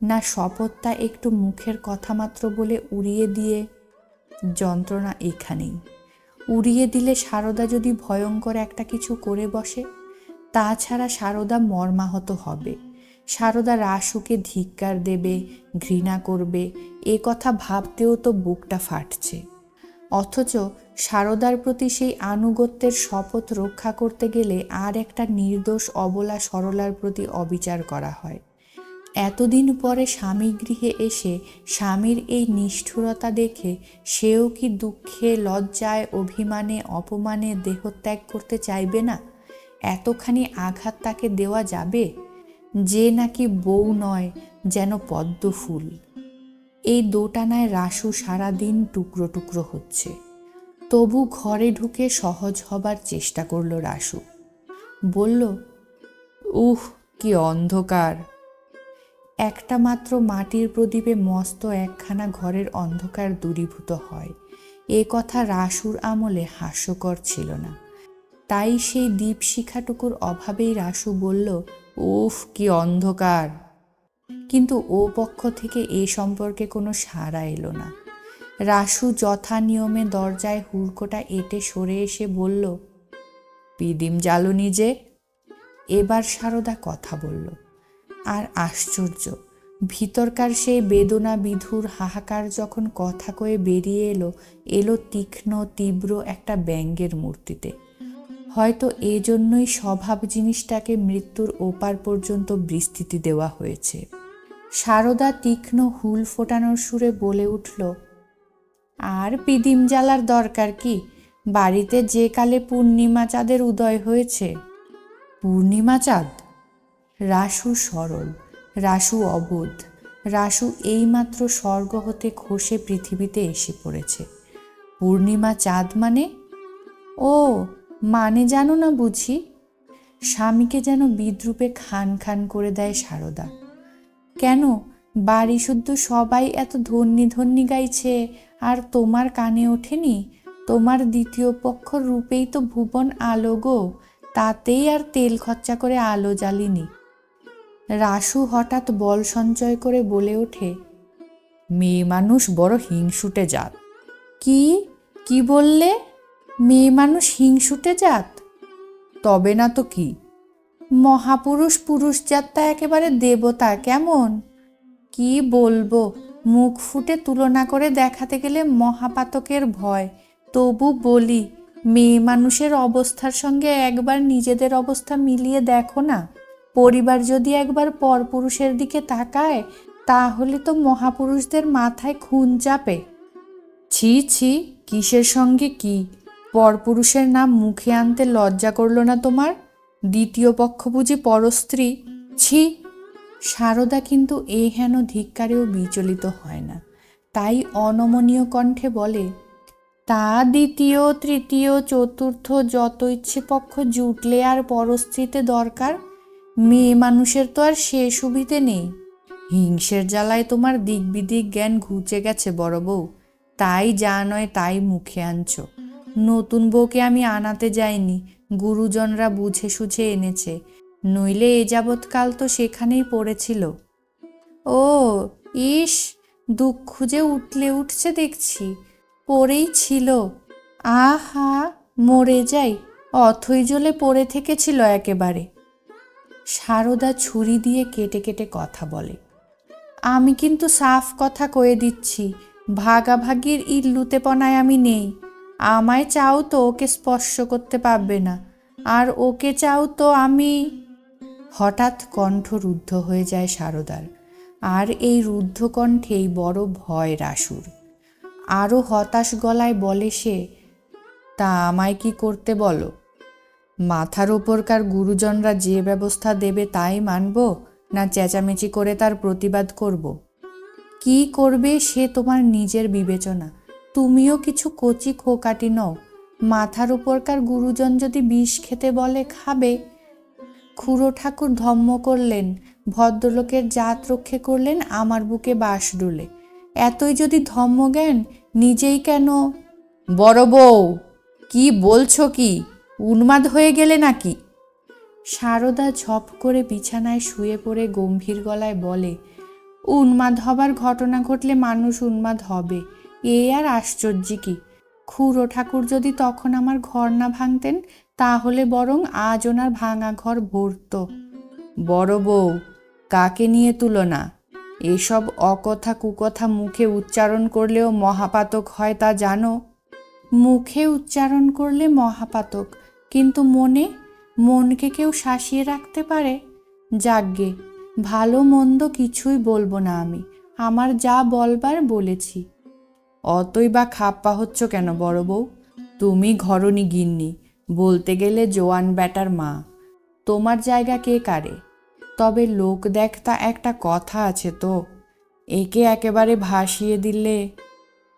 না শপথটা একটু মুখের কথা মাত্র বলে উড়িয়ে দিয়ে? যন্ত্রণা এখানেই। উড়িয়ে দিলে সারদা যদি ভয়ঙ্কর একটা কিছু করে বসে, তাছাড়া সারদা মর্মাহত হবে। সারদা রাসুকে ধিক্কার দেবে, ঘৃণা করবে, এ কথা ভাবতেও তো বুকটা ফাটছে। অথচ সারদার প্রতি সেই আনুগত্যের শপথ রক্ষা করতে গেলে আর একটা নির্দোষ অবলা সরলার প্রতি অবিচার করা হয়। এতদিন পরে স্বামী গৃহে এসে স্বামীর এই নিষ্ঠুরতা দেখে সেও কি দুঃখে, লজ্জায়, অভিমানে, অপমানে দেহত্যাগ করতে চাইবে না? এতখানি আঘাত তাকে দেওয়া যাবে? যে নাকি বউ নয়, যেন পদ্ম ফুল। এই দোটানায় রাসু সারাদিন টুকরো টুকরো হচ্ছে। তবু ঘরে ঢুকে সহজ হবার চেষ্টা করল রাসু। বলল, উহ কি অন্ধকার। একটা মাত্র মাটির প্রদীপে মস্ত একখানা ঘরের অন্ধকার দূরীভূত হয়, এ কথা রাসুর আমলে হাস্যকর ছিল না। তাই সেই দীপশিখাটুকুর অভাবেই রাসু বলল, উফ কি অন্ধকার। কিন্তু ও পক্ষ থেকে এ সম্পর্কে কোনো সাড়া এলো না। রাসু যথা নিয়মে দরজায় হুড়কোটা এঁটে সরে এসে বলল, পিদিম জ্বালনি যে। এবার সারদা কথা বলল। আর আশ্চর্য, ভিতরকার সেই বেদনা বিধুর হাহাকার যখন কথা কয়ে বেরিয়ে এলো তীক্ষ্ণ তীব্র একটা ব্যঙ্গের মূর্তিতে। হয়তো এজন্যই স্বভাব জিনিসটাকে মৃত্যুর ওপার পর্যন্ত বিস্তৃতি দেওয়া হয়েছে। সারদা তীক্ষ্ণ হুল ফোটানোর সুরে বলে উঠল, আর পিদিম জ্বালার দরকার কি? বাড়িতে যে কালে পূর্ণিমা চাঁদের উদয় হয়েছে। পূর্ণিমা চাঁদ? রাসু সরল, রাসু অবোধ, রাসু এইমাত্র স্বর্গ হতে খসে পৃথিবীতে এসে পড়েছে। পূর্ণিমা চাঁদ মানে? ও মানে জানো না বুঝি? স্বামীকে যেন বিদ্রূপে খান খান করে দেয় সারদা। কেন, বাড়ি শুদ্ধ সবাই এত ধন্যি ধন্যি গাইছে, আর তোমার কানে ওঠেনি? তোমার দ্বিতীয় পক্ষ রূপেই তো ভুবন আলো গো, তাতেই আর তেল খরচা করে আলো জ্বালিনি। রাসু হঠাৎ বল সঞ্চয় করে বলে ওঠে, মেয়ে মানুষ বড় হিংসুটে জাত। কি বললে? মেয়ে মানুষ হিংসুটে জাত? তবে না তো কি। মহাপুরুষ পুরুষ জাতটা একেবারে দেবতা কেমন। কি বলবো, মুখ ফুটে তুলনা করে দেখাতে গেলে মহাপাতকের ভয়। তবু বলি, মেয়ে মানুষের অবস্থার সঙ্গে একবার নিজেদের অবস্থা মিলিয়ে দেখো না। পরিবার যদি একবার পরপুরুষের দিকে তাকায়, তাহলে তো মহাপুরুষদের মাথায় খুন চাপে। ছি ছি, কিসের সঙ্গে কি? পরপুরুষের নাম মুখে আনতে লজ্জা করলো না তোমার? দ্বিতীয় পক্ষ বুঝি পরস্ত্রী? ছি। সারদা কিন্তু এ হেন ধিক্কারেও বিচলিত হয় না। তাই অনমনীয় কণ্ঠে বলে, তা দ্বিতীয়, তৃতীয়, চতুর্থ যত ইচ্ছে পক্ষ জুটলে আর পরস্ত্রীতে দরকার? মেয়ে মানুষের তো আর সে সুবিধে নেই। হিংসের জ্বালায় তোমার দিক বিদিক জ্ঞান ঘুচে গেছে বড় বউ, তাই যা নয় তাই মুখে আনছো। নতুন বউকে আমি আনাতে যাইনি, গুরুজনরা বুঝে সুঝে এনেছে, নইলে এ যাবৎকাল তো সেখানেই পড়েছিল। ও ইস, দুঃখ যে উঠছে দেখছি, পড়েই ছিল। আহা, মরে যাই, অথই জ্বলে পড়ে থেকেছিল একেবারে। সারদা ছুরি দিয়ে কেটে কেটে কথা বলে। আমি কিন্তু সাফ কথা কয়ে দিচ্ছি, ভাগাভাগির ইল্লুতেপনায় আমি নেই। আমায় চাও তো ওকে স্পর্শ করতে পারবে না, আর ওকে চাও তো আমি। হঠাৎ কণ্ঠ রুদ্ধ হয়ে যায় সারদার, আর এই রুদ্ধ কণ্ঠেই বড় ভয় রাসুর। আরও হতাশ গলায় বলে সে, তা আমায় কি করতে বলো? মাথার ওপরকার গুরুজনরা যে ব্যবস্থা দেবে তাই মানব, না চেঁচামেচি করে তার প্রতিবাদ করব? কি করবে সে তোমার নিজের বিবেচনা। তুমিও কিছু কচি খোকাটি নও। মাথার ওপরকার গুরুজন যদি বিষ খেতে বলে খাবে। খুড়ো ঠাকুর ধম্ম করলেন, ভদ্রলোকের জাত রক্ষে করলেন আমার বুকে বাঁশ ডুলে। এতই যদি ধম্মজ্ঞান, নিজেই কেন? বড় বউ, কি বলছো কি? উন্মাদ হয়ে গেলে নাকি? সারদা ঝপ করে বিছানায় শুয়ে পড়ে গম্ভীর গলায় বলে, উন্মাদ হবার ঘটনা ঘটলে মানুষ উন্মাদ হবে, এ আর আশ্চর্য কি? খুড়ো ঠাকুর যদি তখন আমার ঘর না ভাঙতেন, তাহলে বরং আজ ওনার ভাঙা ঘর ভরত। বড় বউ, কাকে নিয়ে তুলনা? এসব অকথা কুকথা মুখে উচ্চারণ করলেও মহাপাতক হয়, তা জানো? মুখে উচ্চারণ করলে মহাপাতক, কিন্তু মনকে কেউ শাসিয়ে রাখতে পারে? যাগ্গে, ভালো মন্দ কিছুই বলবো না আমি, আমার যা বলবার বলেছি। অতই বা খাপ্পা হচ্ছ কেন বড় বউ? তুমি ঘরণী গিন্নি, বলতে গেলে জোয়ান ব্যাটার মা। তোমার জায়গা কে কারে? তবে লোক দেখতা একটা কথা আছে তো, একে একেবারে ভাসিয়ে দিলে।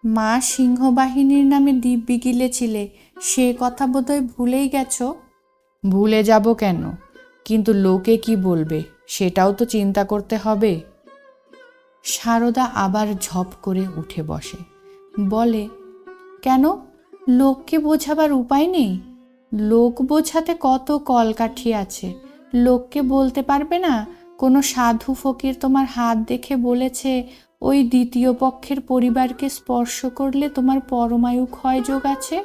মা সিংহবাহিনীর নামে দিব্যি গিলেছিলে, সে কথা বোধহয় ভুলেই গেছো। ভুলে যাব কেন, কিন্তু লোকে কি বলবে সেটাও তো চিন্তা করতে হবে। সারদা আবার ঝপ করে উঠে বসে, বলে, কেন, লোককে বোঝাবার উপায় নেই? লোক বোঝাতে কত কলকাঠি আছে। লোককে বলতে পারবে না কোনো সাধু ফকির তোমার হাত দেখে বলেছে ওই দ্বিতীয় পক্ষের পরিবারকে স্পর্শ করলে তোমার পরমায়ু ক্ষয় যোগ আছে?